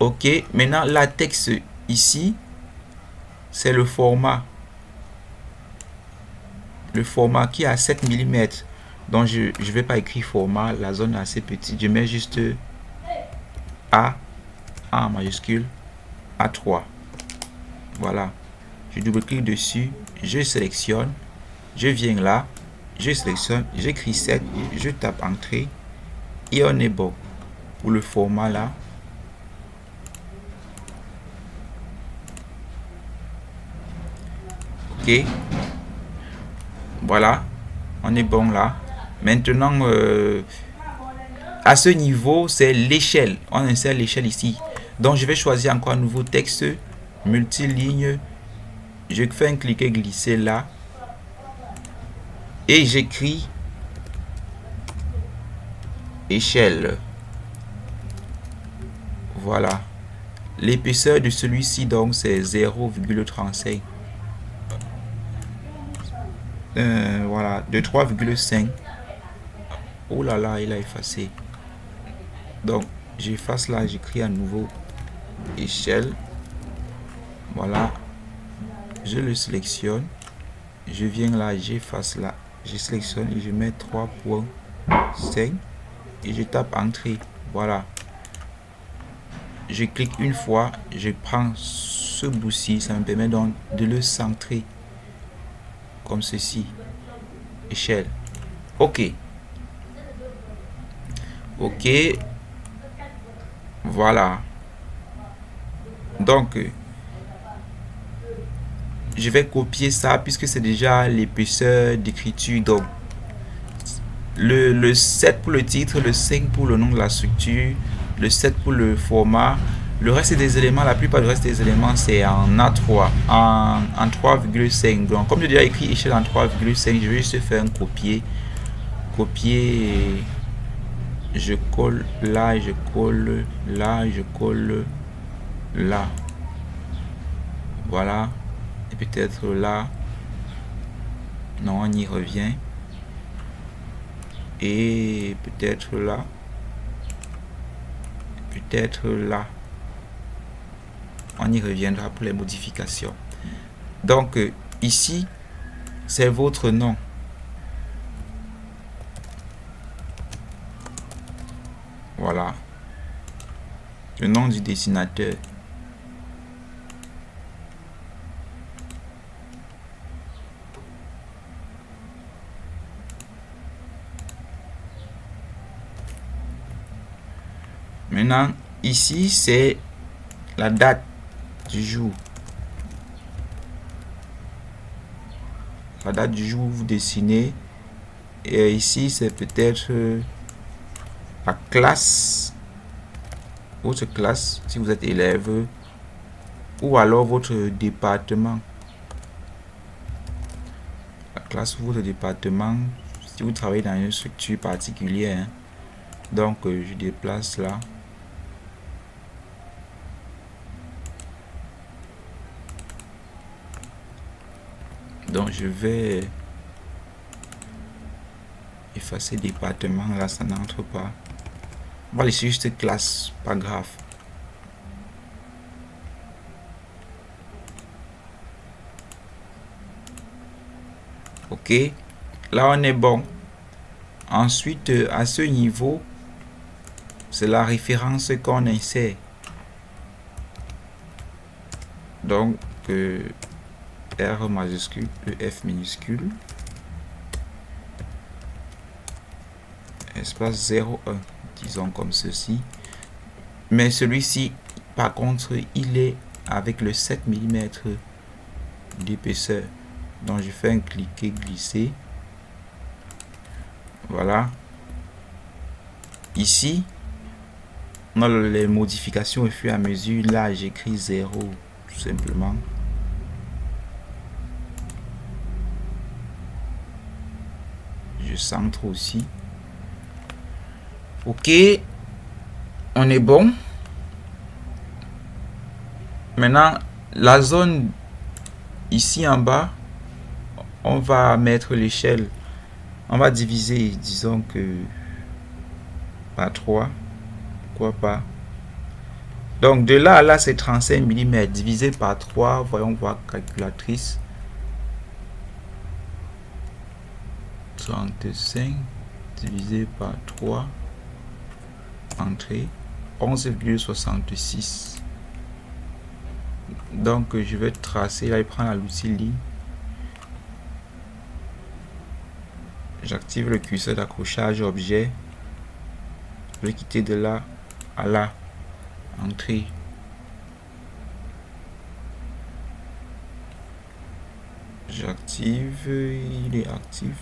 Speaker 1: Ok. Maintenant, la texte ici, c'est le format. Le format qui est à 7 mm. Donc, je ne vais pas écrire format. La zone est assez petite. Je mets juste A en majuscule. A3. Voilà. Je double-clique dessus. Je sélectionne. Je viens là. Je sélectionne. J'écris 7. Je tape entrée. Et on est bon. Pour le format là. Ok. Voilà. On est bon là. Maintenant, à ce niveau, c'est l'échelle. On insère l'échelle ici. Donc, je vais choisir encore un nouveau texte. Multiligne. Je fais un cliquer glisser là. Et j'écris échelle. Voilà. L'épaisseur de celui-ci, donc, c'est 0,35. Voilà, de 3,5. Oh là là, il a effacé. Donc, j'efface là, j'écris à nouveau échelle. Voilà. Je le sélectionne. Je viens là, j'efface là. Je sélectionne et je mets 3,5 et je tape entrée. Voilà. Je clique une fois, je prends ce bout-ci, ça me permet donc de le centrer comme ceci. Échelle. Ok. Ok. Voilà. Donc, je vais copier ça puisque c'est déjà l'épaisseur d'écriture. Donc, le 7 pour le titre, le 5 pour le nom de la structure, le 7 pour le format, Le reste des éléments, la plupart du reste des éléments, c'est en A3, en 3,5. Donc, comme j'ai déjà écrit échelle en 3,5, je vais juste faire un copier. Copier, je colle là, je colle là, je colle là. Voilà. Et peut-être là. Non, on y revient. Et peut-être là. Peut-être là. On y reviendra pour les modifications. Donc, ici, c'est votre nom. Voilà. Le nom du dessinateur. Maintenant, ici, c'est la date du jour. La date du jour où vous dessinez. Et ici, c'est peut-être la classe. Votre classe, si vous êtes élève. Ou alors votre département. La classe ou votre département. Si vous travaillez dans une structure particulière. Hein. Donc, je déplace là. Donc, je vais effacer département. Là, ça n'entre pas. On va laisser juste classe. Pas grave. Ok. Là, on est bon. Ensuite, à ce niveau, c'est la référence qu'on insère. Donc, R majuscule, EF minuscule, espace 01, disons comme ceci. Mais celui-ci, par contre, il est avec le 7 mm d'épaisseur. Donc, je fais un cliquer, glisser. Voilà. Ici, on a les modifications au fur et à mesure. Là, j'écris 0, tout simplement. Je centre aussi. Ok. On est bon. Maintenant, la zone ici en bas, on va mettre l'échelle. On va diviser, disons que par 3. Pourquoi pas? Donc de là à là, c'est 35 mm divisé par 3. Voyons voir calculatrice. 35 divisé par 3. Entrée. 11,66. Donc je vais tracer là et prendre l'outil ligne. J'active le curseur d'accrochage objet. Je vais quitter de là à là. Entrée. J'active. Il est actif.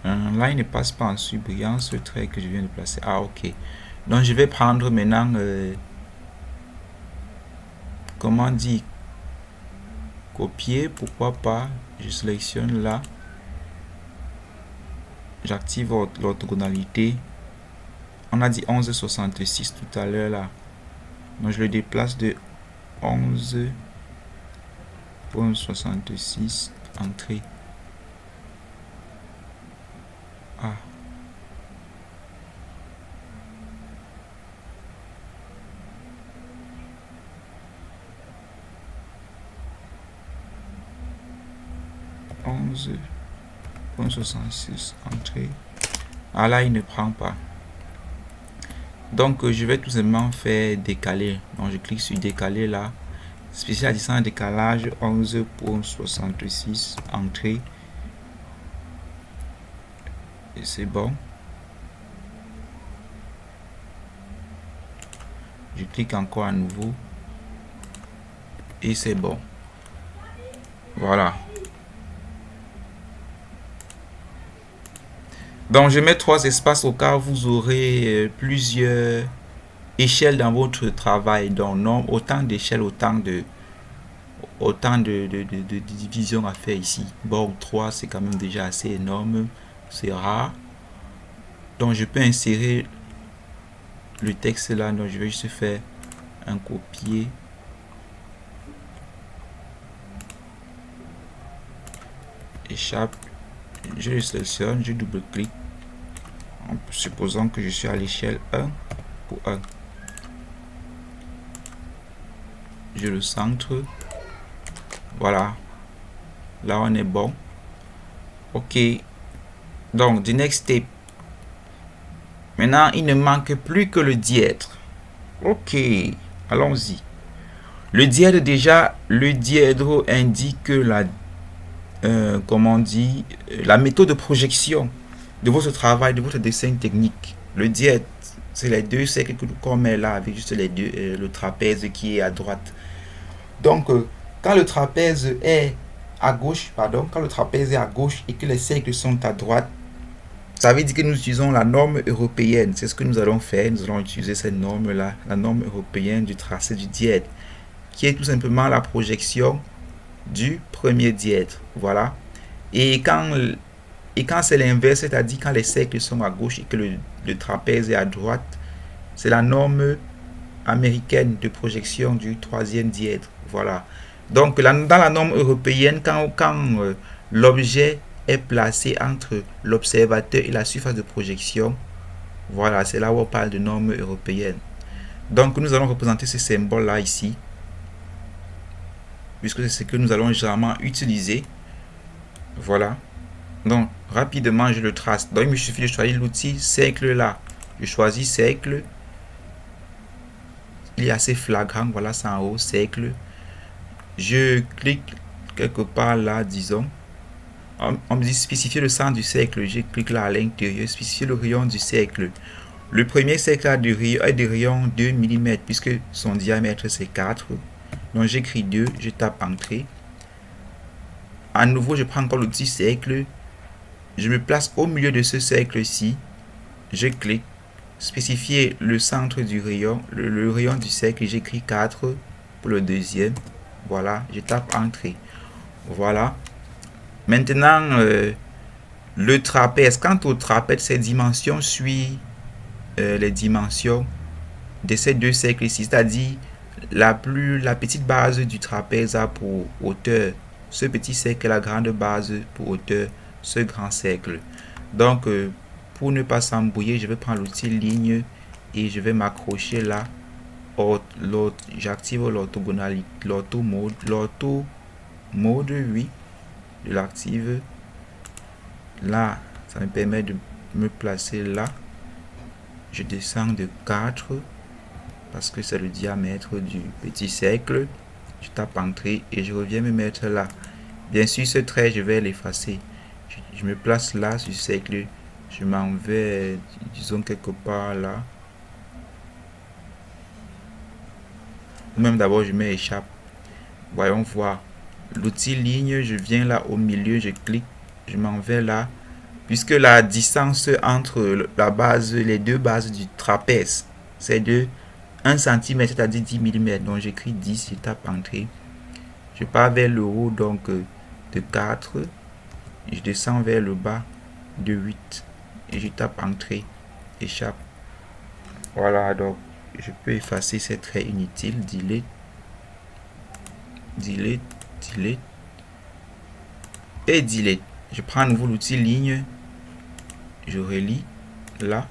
Speaker 1: Là, il ne passe pas en subrillant ce trait que je viens de placer. Ah, ok. Donc, je vais prendre maintenant, comment dire, copier. Pourquoi pas? Je sélectionne là. J'active l'orthogonalité. On a dit 11,66 tout à l'heure là. Donc, je le déplace de 11,66. Entrée. Ah. .66 entrée. Ah là, il ne prend pas. Donc, je vais tout simplement faire décaler. Donc, je clique sur décaler là. Spécial distance décalage 11,66 entrée. Et c'est bon. Je clique encore à nouveau. Et c'est bon. Voilà. Donc je mets 3 espaces au cas où vous aurez plusieurs échelles dans votre travail. Donc non, autant d'échelles, autant de divisions à faire ici. Bon, 3 c'est quand même déjà assez énorme, c'est rare. Donc je peux insérer le texte là, donc je vais juste faire un copier. Échappe, je le sélectionne, je double-clique. En supposant que je suis à l'échelle 1 pour 1. Je le centre. Voilà. Là, on est bon. Ok. Donc, the next step. Maintenant, il ne manque plus que le dièdre. Ok. Allons-y. Le dièdre, déjà, le dièdre indique la, comment on dit, la méthode de projection de votre travail, de votre dessin technique. Le dièdre, c'est les deux cercles qu'on met là avec juste les deux, le trapèze qui est à droite. Donc, quand le trapèze est à gauche, quand le trapèze est à gauche et que les cercles sont à droite, ça veut dire que nous utilisons la norme européenne. C'est ce que nous allons faire. Nous allons utiliser cette norme-là, la norme européenne du tracé du dièdre, qui est tout simplement la projection du premier dièdre. Voilà. Et quand c'est l'inverse, c'est-à-dire quand les cercles sont à gauche et que le trapèze est à droite, c'est la norme américaine de projection du troisième dièdre. Voilà. Donc, dans la norme européenne, quand l'objet est placé entre l'observateur et la surface de projection, voilà, c'est là où on parle de norme européenne. Donc, nous allons représenter ce symbole-là ici, puisque c'est ce que nous allons généralement utiliser. Voilà. Donc, rapidement, je le trace. Donc, il me suffit de choisir l'outil cercle là. Je choisis cercle. Il est assez flagrant. Voilà, c'est en haut, cercle. Je clique quelque part là, disons. On me dit spécifier le centre du cercle. Je clique là à l'intérieur. Spécifier le rayon du cercle. Le premier cercle est de rayon 2 mm puisque son diamètre c'est 4. Donc j'écris 2. Je tape entrée. À nouveau, je prends encore l'outil cercle. Je me place au milieu de ce cercle-ci. Je clique. Spécifier le centre du rayon. Le rayon du cercle. J'écris 4 pour le deuxième. Voilà. Je tape entrée. Voilà. Maintenant, le trapèze. Quant au trapèze, ses dimensions suivent les dimensions de ces deux cercles ici. C'est-à-dire, la petite base du trapèze a pour hauteur ce petit cercle, la grande base pour hauteur ce grand cercle. Donc, pour ne pas s'embrouiller, je vais prendre l'outil ligne et je vais m'accrocher là. J'active l'orthogonalité, l'auto mode, oui. Je l'active. Là, ça me permet de me placer là. Je descends de 4 parce que c'est le diamètre du petit cercle. Je tape entrée et je reviens me mettre là. Bien sûr, ce trait, je vais l'effacer. Je me place là sur ce cercle. Je m'en vais, disons, quelque part là. Ou même d'abord, je mets échappe. Voyons voir. L'outil ligne, je viens là au milieu, je clique. Je m'en vais là. Puisque la distance entre la base, les deux bases du trapèze, c'est de 1 cm, c'est-à-dire 10 mm. Donc j'écris 10, je tape entrée. Je pars vers le haut, donc de 4. Je descends vers le bas de 8. Et je tape entrée, échappe. Voilà, donc je peux effacer ces traits inutiles. Delete, delete, delete. Et delete. Je prends à nouveau l'outil ligne. Je relis là.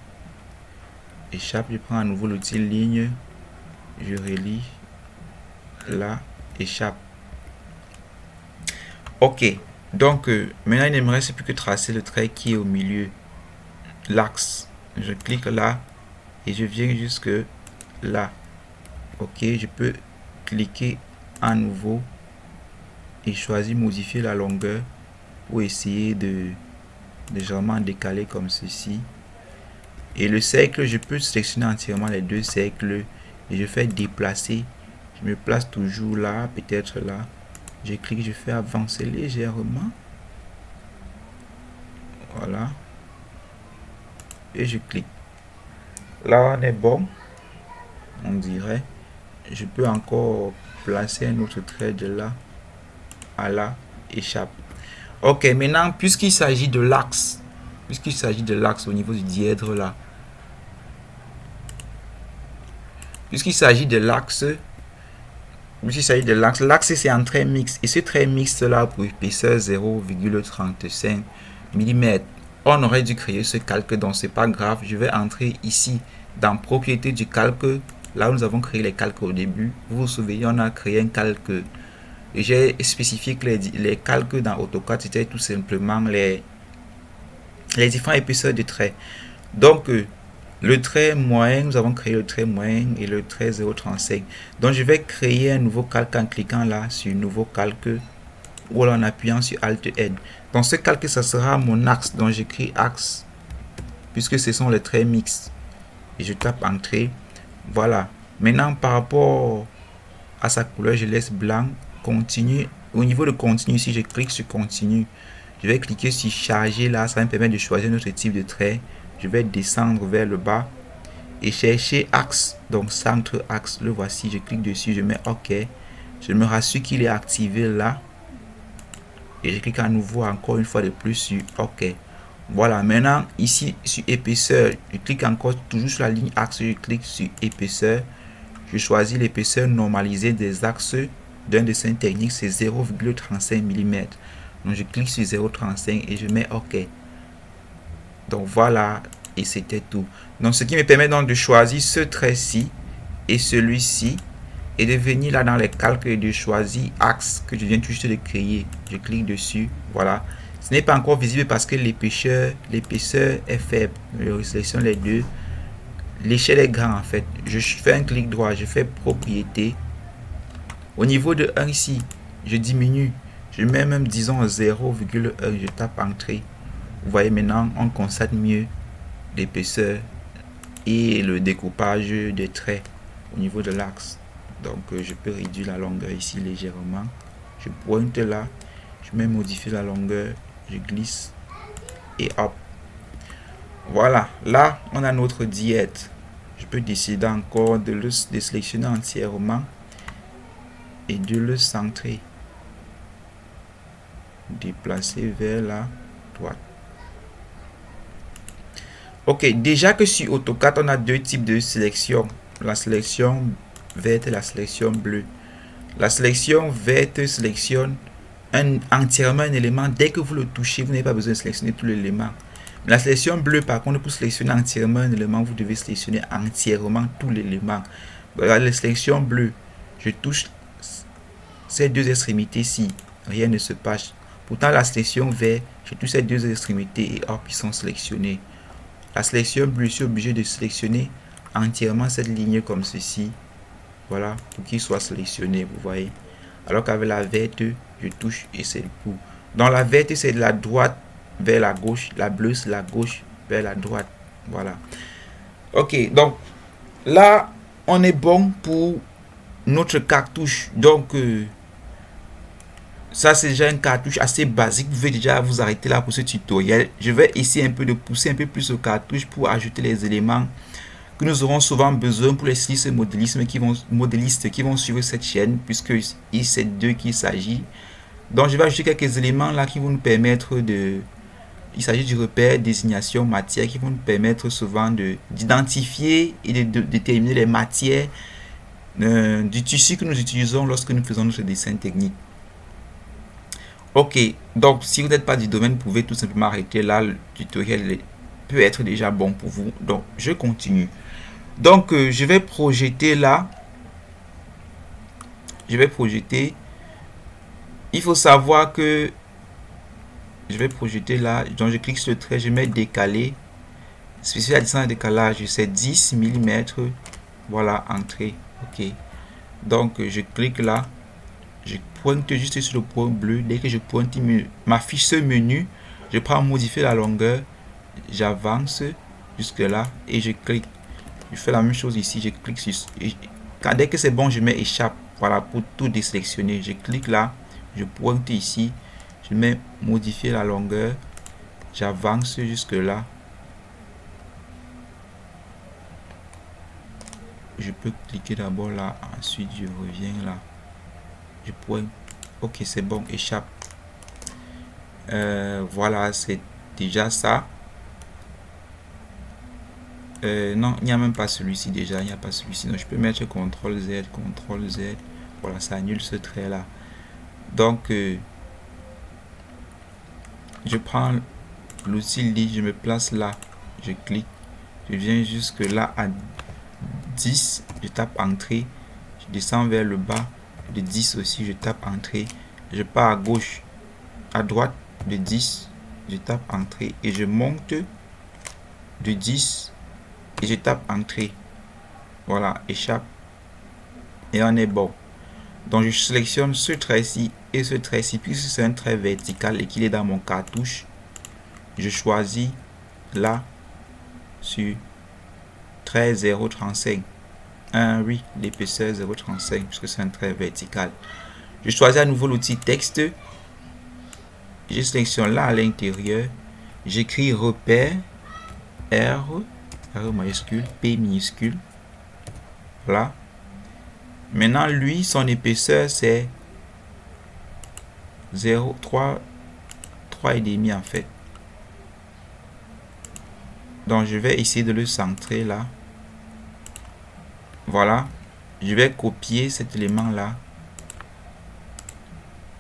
Speaker 1: Échappe, je prends à nouveau l'outil ligne. Je relis là. Échappe. Ok. Donc, maintenant, il ne me reste plus que tracer le trait qui est au milieu. L'axe. Je clique là. Et je viens jusque là. Ok. Je peux cliquer à nouveau. Et choisir modifier la longueur. Pour essayer de légèrement décaler comme ceci. Et le cercle, je peux sélectionner entièrement les deux cercles. Et je fais déplacer. Je me place toujours là. Peut-être là. Je clique, je fais avancer légèrement. Voilà. et je clique. Là, on est bon, on dirait. Je peux encore placer un autre trait de là à là, échappe. Ok, maintenant, puisqu'il s'agit de l'axe, au niveau du dièdre là, l'axe c'est un trait mixte, et ce trait mixte là pour épaisseur 0,35 mm. On aurait dû créer ce calque, donc c'est pas grave. Je vais entrer ici dans propriété du calque, là où nous avons créé les calques au début. Vous vous souvenez, on a créé un calque et j'ai spécifié que les calques dans AutoCAD c'était tout simplement les différentes épaisseurs de traits. Donc le trait moyen, nous avons créé le trait moyen et le trait 0,35. Donc je vais créer un nouveau calque en cliquant là sur nouveau calque ou en appuyant sur Alt N. Dans ce calque, ça sera mon axe. Donc j'écris axe puisque ce sont les traits mixtes. Et je tape entrée. Voilà. Maintenant, par rapport à sa couleur, je laisse blanc. Continue. Au niveau de continu, ici, je clique sur continu. Je vais cliquer sur charger là. Ça me permet de choisir notre type de trait. Je vais descendre vers le bas et chercher axe. Donc centre axe. Le voici. Je clique dessus. Je mets OK. Je me rassure qu'il est activé là. Et je clique à nouveau encore une fois de plus sur OK. Voilà, maintenant ici sur épaisseur, je clique encore toujours sur la ligne axe, je clique sur épaisseur. Je choisis l'épaisseur normalisée des axes d'un dessin technique, c'est 0,35 mm. Donc je clique sur 0,35 et je mets OK. Donc voilà, et c'était tout. Donc ce qui me permet donc de choisir ce trait-ci et celui-ci. Et de venir là dans les calques et de choisir axe que je viens tout juste de créer. Je clique dessus. Voilà. Ce n'est pas encore visible parce que l'épaisseur est faible. Je sélectionne les deux. L'échelle est grande en fait. Je fais un clic droit. Je fais propriété. Au niveau de 1 ici, je diminue. Je mets même disons 0,1. Je tape entrée. Vous voyez maintenant, on constate mieux l'épaisseur et le découpage des traits au niveau de l'axe. Donc je peux réduire la longueur ici légèrement. Je pointe là, je mets modifier la longueur, je glisse et hop. Voilà, là on a notre dièdre. Je peux décider encore de sélectionner entièrement et de le centrer. Déplacer vers la droite. Ok, déjà que sur AutoCAD on a deux types de sélection. La sélection verte et la sélection bleue. La sélection verte sélectionne entièrement un élément. Dès que vous le touchez, vous n'avez pas besoin de sélectionner tout l'élément. La sélection bleue, par contre, pour sélectionner entièrement un élément, vous devez sélectionner entièrement tout l'élément. Voilà, la sélection bleue, je touche ces deux extrémités-ci, rien ne se passe. Pourtant, la sélection verte, je touche ces deux extrémités et hop, ils sont sélectionnés. La sélection bleue, je suis obligé de sélectionner entièrement cette ligne comme ceci. Voilà, pour qu'il soit sélectionné, vous voyez. Alors qu'avec la verte, je touche et c'est le coup. Dans la verte, c'est de la droite vers la gauche. La bleue, c'est la gauche vers la droite. Voilà. Ok, donc là, on est bon pour notre cartouche. Donc, ça, c'est déjà un cartouche assez basique. Vous pouvez déjà vous arrêter là pour ce tutoriel. Je vais essayer un peu de pousser un peu plus au cartouche pour ajouter les éléments que nous aurons souvent besoin pour les stylistes modélistes qui vont suivre cette chaîne, puisque c'est d'eux qu'il s'agit. Donc je vais ajouter quelques éléments là qui vont nous permettre de... Il s'agit du repère, désignation, matière, qui vont nous permettre souvent d'identifier et de déterminer les matières du tissu que nous utilisons lorsque nous faisons notre dessin technique. Ok, donc si vous n'êtes pas du domaine, vous pouvez tout simplement arrêter là. Le tutoriel peut être déjà bon pour vous. Donc je continue. Donc je vais projeter là. Je vais projeter. Il faut savoir que je vais projeter là. Donc je clique sur le trait, je mets décaler. Spécifier la distance de décalage, c'est 10 mm. Voilà, entrée. Ok. Donc je clique là. Je pointe juste sur le point bleu. Dès que je pointe, il m'affiche ce menu. Je prends modifier la longueur. J'avance jusque là et je clique. Je fais la même chose ici. Je clique sur. Dès que c'est bon, je mets échappe. Voilà, pour tout désélectionner. Je clique là. Je pointe ici. Je mets modifier la longueur. J'avance jusque là. je peux cliquer d'abord là, ensuite je reviens là. Je pourrais, ok, c'est bon, échappe. Voilà, c'est déjà ça. Non, il n'y a même pas celui-ci déjà, il n'y a pas celui-ci. Donc je peux mettre CTRL Z, CTRL Z. Voilà, ça annule ce trait là. Donc je prends l'outil lit, je me place là, je clique, je viens jusque là à 10, je tape entrée, je descends vers le bas de 10 aussi, je tape entrée, je pars à gauche, à droite de 10, je tape entrée et je monte de 10 et je tape entrée. Voilà, échappe et on est bon. Donc je sélectionne ce trait-ci et ce trait-ci, puisque c'est un trait vertical et qu'il est dans mon cartouche, je choisis là sur trait 0,35. Oui, l'épaisseur 0,35 puisque c'est un trait vertical. Je choisis à nouveau l'outil texte. Je sélectionne là à l'intérieur. J'écris repère R majuscule, P minuscule. Voilà. Maintenant, lui, son épaisseur, c'est 0,3, 3,5 en fait. Donc, je vais essayer de le centrer là. Voilà. Je vais copier cet élément là.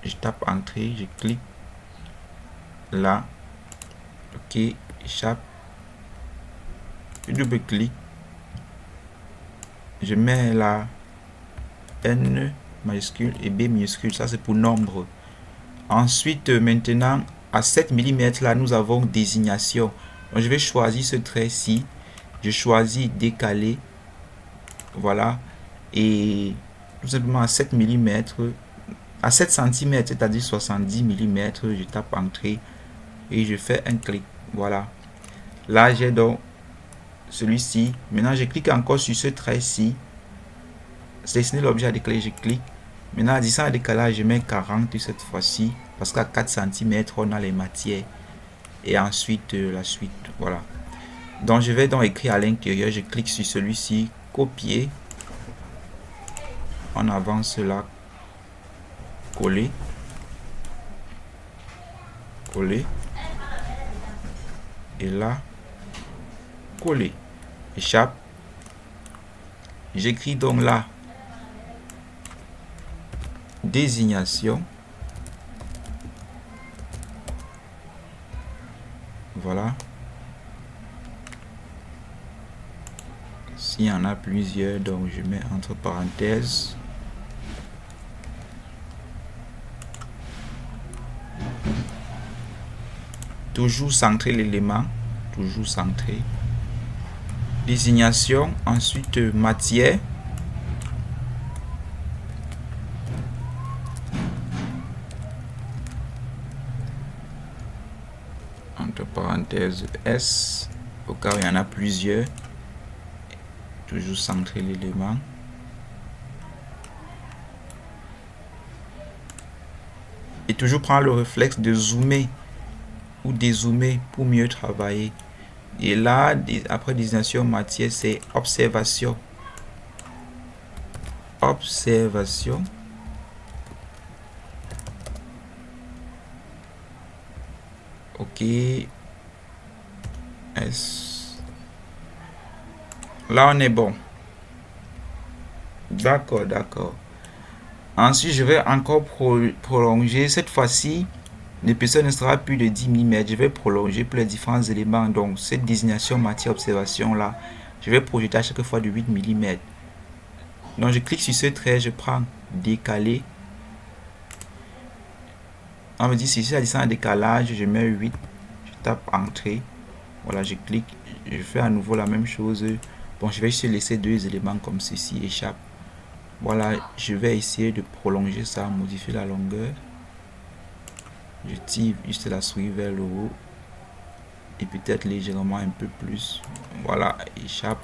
Speaker 1: Je tape entrée, je clique là. Ok, échappe. Je double-clique. Je mets là N majuscule et B minuscule. Ça, c'est pour nombre. Ensuite, maintenant, à 7 mm, là, nous avons désignation. Donc, je vais choisir ce trait-ci. Je choisis décaler. Voilà. Et tout simplement à 7 mm, à 7 cm, c'est-à-dire 70 mm, je tape entrée et je fais un clic. Voilà. Là, j'ai donc celui-ci. Maintenant, je clique encore sur ce trait-ci. Sélectionner l'objet à décaler, je clique. Maintenant, à distance de décalage, je mets 40 cette fois-ci. Parce qu'à 4 cm, on a les matières. Et ensuite, la suite. Voilà. Donc, je vais donc écrire à l'intérieur. Je clique sur celui-ci. Copier. On avance là. Coller. Coller. Et là. Coller. Échappe. J'écris donc là. Désignation. Voilà. S'il y en a plusieurs, donc je mets entre parenthèses. Toujours centrer l'élément. Toujours centré. Désignation. Ensuite, matière. Entre parenthèses S. Au cas où il y en a plusieurs. Toujours centrer l'élément. Et toujours prendre le réflexe de zoomer ou dézoomer pour mieux travailler. Et là, après désignation matière, c'est observation. Observation. Ok. S. Là, on est bon. D'accord, d'accord. Ensuite, je vais encore prolonger. Cette fois-ci, l'épaisseur ne sera plus de 10 mm. Je vais prolonger pour les différents éléments. Donc, cette désignation matière observation là, je vais projeter à chaque fois de 8 mm. Donc, je clique sur ce trait, je prends décaler. On me dit si c'est la distance de décalage, je mets 8. Je tape entrée. Voilà, je clique. Je fais à nouveau la même chose. Bon, je vais juste laisser deux éléments comme ceci, échappe. Voilà, je vais essayer de prolonger ça, modifier la longueur. Je tire juste la souris vers le haut. Et peut-être légèrement un peu plus. Voilà, échappe.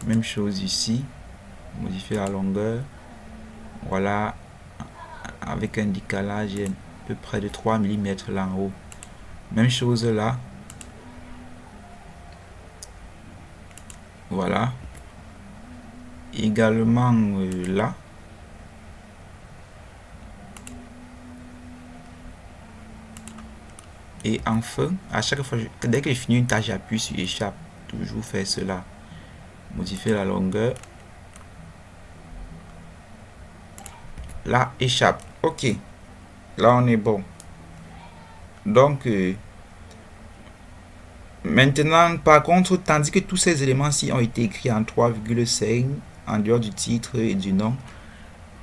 Speaker 1: Même chose ici. Modifier la longueur. Voilà, avec un décalage à peu près de 3 mm là en haut. Même chose là. Voilà. également là. Et enfin, à chaque fois, dès que je finis une tâche, j'appuie sur échappe. Toujours faire cela. Modifier la longueur. Là, échappe. Ok. Là, on est bon. Donc, maintenant, par contre, tandis que tous ces éléments-ci ont été écrits en 3,5, en dehors du titre et du nom,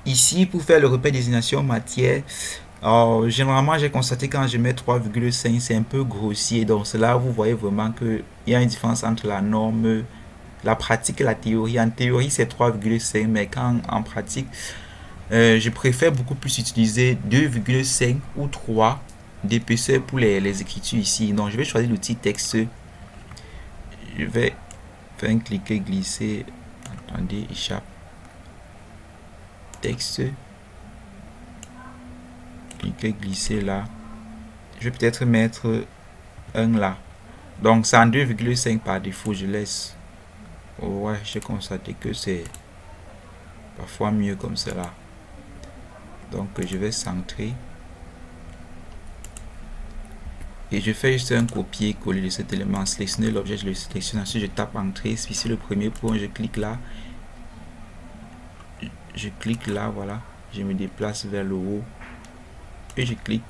Speaker 1: ici, pour faire le repère désignation matière, généralement, j'ai constaté quand je mets 3,5, c'est un peu grossier. Donc, cela, vous voyez vraiment qu'il y a une différence entre la norme, la pratique et la théorie. En théorie, c'est 3,5, mais quand en pratique, je préfère beaucoup plus utiliser 2,5 ou 3 d'épaisseur pour les écritures ici. Donc, je vais choisir l'outil texte. Je vais faire un cliquer glisser. Attendez, échappe. Texte. Cliquer glisser là. Je vais peut-être mettre un là. Donc, c'est en 2,5 par défaut. Je laisse. Ouais, j'ai constaté que c'est parfois mieux comme cela. Donc, je vais centrer. Et je fais juste un copier-coller de cet élément. Sélectionner l'objet, je le sélectionne. Ensuite, je tape entrée. Ici, le premier point, je clique là. Je clique là, voilà. Je me déplace vers le haut. Et je clique.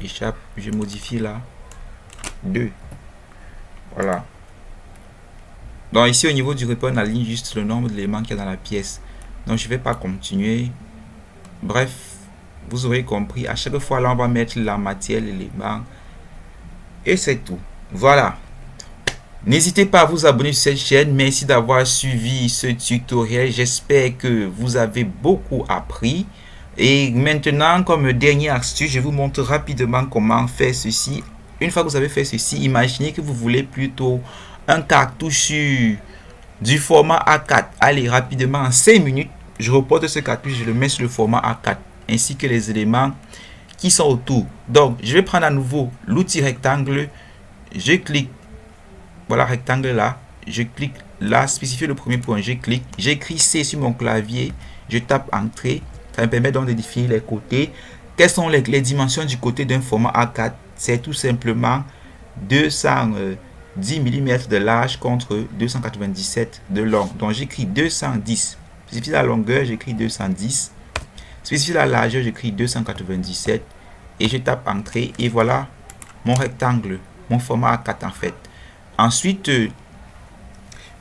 Speaker 1: Échappe. Je modifie là. 2. Voilà. Donc, ici, au niveau du repère, on aligne juste le nombre d'éléments qu'il y a dans la pièce. Donc, je ne vais pas continuer. Bref, vous aurez compris. À chaque fois, là, on va mettre la matière, l'élément. Et c'est tout. Voilà. N'hésitez pas à vous abonner sur cette chaîne. Merci d'avoir suivi ce tutoriel. J'espère que vous avez beaucoup appris. Et maintenant, comme dernière astuce, je vous montre rapidement comment faire ceci. Une fois que vous avez fait ceci, imaginez que vous voulez plutôt un cartouche du format A4. Allez, rapidement, en 5 minutes, je reporte ce cartouche, je le mets sur le format A4, ainsi que les éléments qui sont autour. Donc, je vais prendre à nouveau l'outil rectangle. Je clique. Voilà, rectangle là. Je clique là, spécifier le premier point. Je clique. J'écris C sur mon clavier. Je tape entrée. Ça me permet donc de définir les côtés. Quelles sont les dimensions du côté d'un format A4? C'est tout simplement 210 mm de large contre 297 de long. Donc, j'écris 210. Spécifier la longueur, j'écris 210. Spécifier la largeur, j'écris 297. Et je tape entrée. Et voilà mon rectangle, mon format A4 en fait. Ensuite,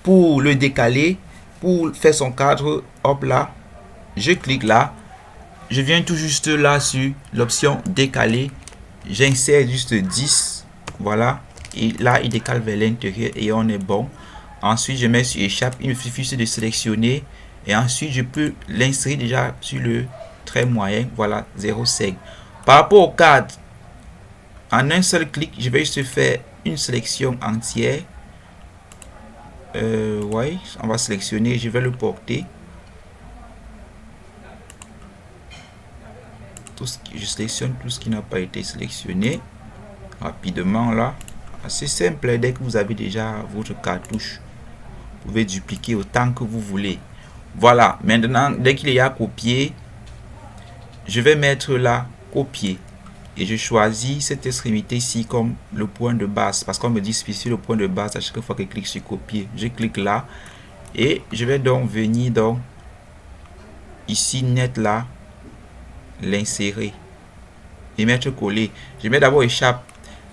Speaker 1: pour le décaler, pour faire son cadre, hop là, je clique là. Je viens tout juste là sur l'option décaler. J'insère juste 10. Voilà. Et là, il décale vers l'intérieur et on est bon. Ensuite, je mets sur échappe. Il me suffit juste de sélectionner. Et ensuite, je peux l'insérer déjà sur le trait moyen. Voilà, 0,5. Par rapport au cadre, en un seul clic, je vais juste faire une sélection entière. Ouais, on va sélectionner. Je vais le porter. Je sélectionne tout ce qui n'a pas été sélectionné rapidement là. C'est simple. Dès que vous avez déjà votre cartouche, vous pouvez dupliquer autant que vous voulez. Voilà, maintenant dès qu'il y a copié, je vais mettre là copier et je choisis cette extrémité ici comme le point de base, parce qu'on me dit spécifier le point de base à chaque fois que je clique sur copier. Je clique là et je vais donc venir donc ici net là, l'insérer et mettre coller. Je mets d'abord échappe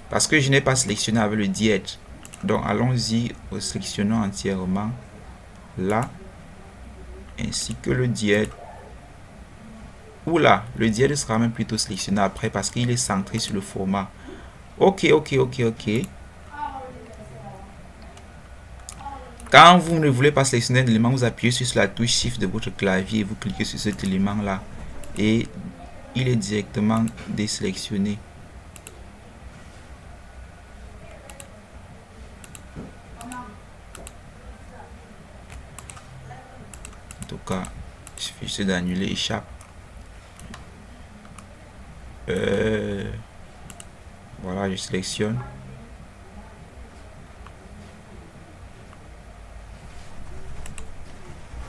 Speaker 1: parce que je n'ai pas sélectionné avec le diète. Donc allons-y, sélectionnons entièrement là ainsi que le diète. Oula, le diète sera même plutôt sélectionné après parce qu'il est centré sur le format. Ok. Quand vous ne voulez pas sélectionner un élément, vous appuyez sur la touche Shift de votre clavier et vous cliquez sur cet élément là et il est directement désélectionné. En tout cas, il suffit juste d'annuler échappe. Voilà, je sélectionne.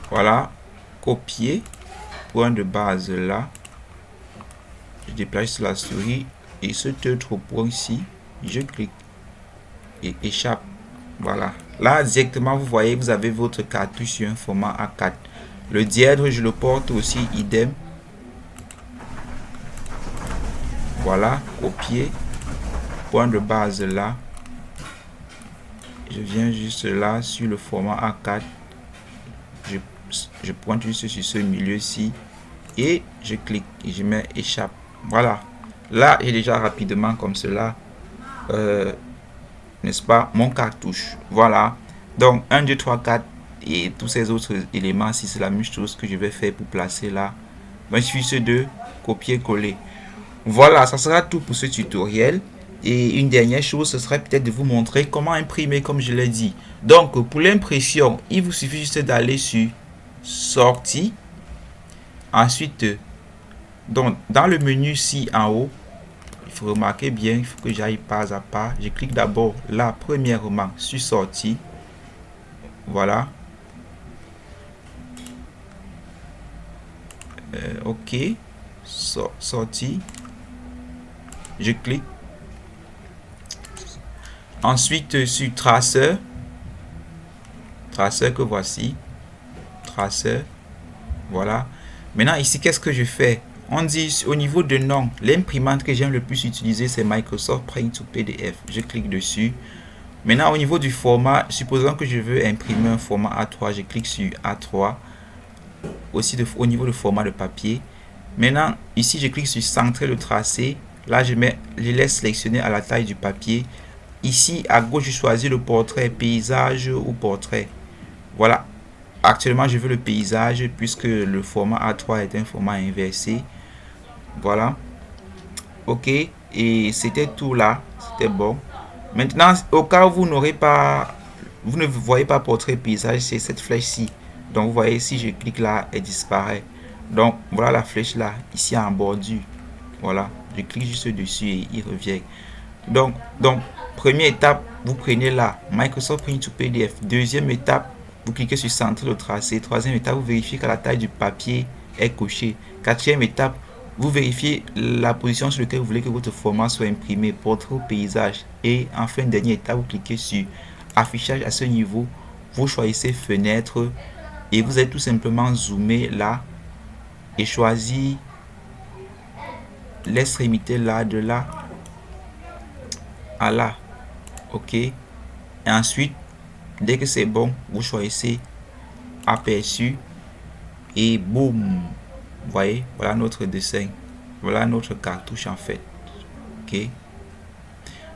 Speaker 1: Voilà, copier, point de base là, je déplace la souris et cet autre point ici, je clique et échappe. Voilà, là directement vous voyez, vous avez votre cartouche sur un format A4. Le dièdre je le porte aussi, idem. Voilà, copier, point de base là, je viens juste là sur le format A4, je pointe juste sur ce milieu-ci et je clique et je mets échappe. Voilà, là j'ai déjà rapidement comme cela, n'est-ce pas, mon cartouche. Voilà, donc 1, 2, 3, 4 et tous ces autres éléments, si c'est la même chose que je vais faire pour placer là. Donc il suffit de copier-coller. Voilà, ça sera tout pour ce tutoriel. Et une dernière chose, ce serait peut-être de vous montrer comment imprimer, comme je l'ai dit. Donc, pour l'impression, il vous suffit juste d'aller sur Sortie. Ensuite, donc, dans le menu ci en haut, il faut remarquer bien, il faut que j'aille pas à pas. Je clique d'abord là, premièrement, sur Sortie. Voilà. OK. Sortie. Je clique. Ensuite sur traceur que voici, traceur. Voilà, maintenant ici qu'est-ce que je fais? On dit au niveau de nom, l'imprimante que j'aime le plus utiliser c'est Microsoft Print to PDF. Je clique dessus. Maintenant au niveau du format, supposons que je veux imprimer un format A3, je clique sur A3. Aussi au niveau du format de papier. Maintenant ici je clique sur centrer le tracé. Là je laisse sélectionner à la taille du papier. Ici à gauche je choisis le portrait, paysage ou portrait. Voilà, actuellement je veux le paysage puisque le format A3 est un format inversé. Voilà, OK, et c'était tout là, c'était bon. Maintenant au cas où vous ne voyez pas portrait paysage, c'est cette flèche ci. Donc vous voyez, si je clique là, elle disparaît. Donc voilà la flèche là, ici en bordure. Voilà, je clique juste dessus et il revient. Donc première étape, vous prenez là Microsoft Print to PDF. Deuxième étape, vous cliquez sur centrer le tracé. Troisième étape, vous vérifiez que la taille du papier est cochée. Quatrième étape, vous vérifiez la position sur laquelle vous voulez que votre format soit imprimé, portrait ou paysage. Et enfin, dernière étape, vous cliquez sur affichage à ce niveau. Vous choisissez fenêtre et vous allez tout simplement zoomer là et choisir l'extrémité là de là à là. OK, et ensuite dès que c'est bon, vous choisissez aperçu et boum, vous voyez, voilà notre dessin, voilà notre cartouche en fait. OK,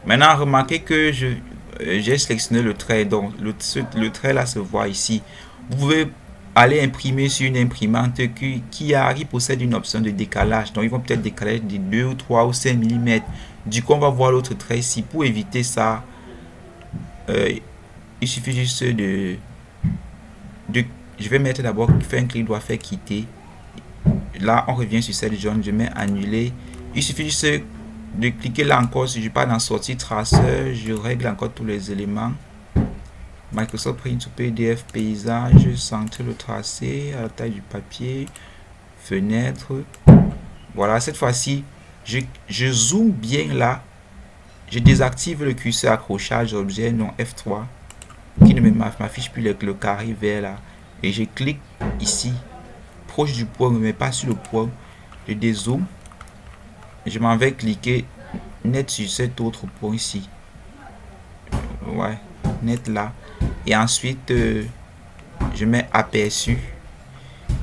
Speaker 1: maintenant remarquez que j'ai sélectionné le trait, donc le trait là se voit ici. Vous pouvez aller imprimer sur une imprimante qui possède une option de décalage, donc ils vont peut-être décaler de 2 ou 3 ou 5 mm. Du coup on va voir l'autre trait ici. Pour éviter ça, il suffit juste je vais mettre d'abord, faire un clic droit, faire quitter. Là on revient sur cette jaune, je mets annuler. Il suffit juste de cliquer là encore. Si je pars dans sortie traceur, je règle encore tous les éléments. Microsoft Print to PDF, paysage, centrer le tracé à la taille du papier, fenêtre. Voilà, cette fois-ci je zoome bien là. Je désactive le curseur accrochage objet, non F3, qui ne m'affiche plus le carré vert là. Et je clique ici, proche du point, mais pas sur le point. Je dézoome. Je m'en vais cliquer net sur cet autre point ici. Ouais, net là. Et ensuite, je mets aperçu.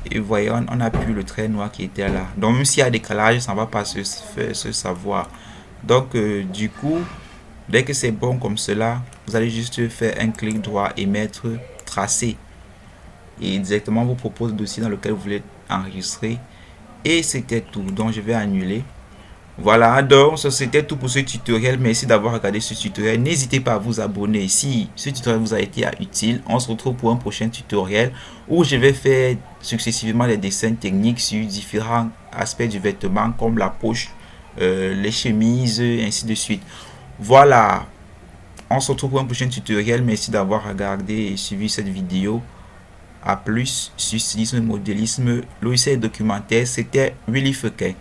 Speaker 1: Et vous voyez, on a plus le trait noir qui était là. Donc, même s'il y a décalage, ça ne va pas se savoir. Donc, du coup, dès que c'est bon comme cela, vous allez juste faire un clic droit et mettre tracé. Et directement, vous propose le dossier dans lequel vous voulez enregistrer. Et c'était tout. Donc, je vais annuler. Voilà, donc c'était tout pour ce tutoriel. Merci d'avoir regardé ce tutoriel. N'hésitez pas à vous abonner si ce tutoriel vous a été utile. On se retrouve pour un prochain tutoriel où je vais faire successivement les dessins techniques sur différents aspects du vêtement comme la poche, les chemises, ainsi de suite. Voilà, on se retrouve pour un prochain tutoriel. Merci d'avoir regardé et suivi cette vidéo. A+, stylisme, modélisme, logiciel documentaire, c'était Willy Feuquet.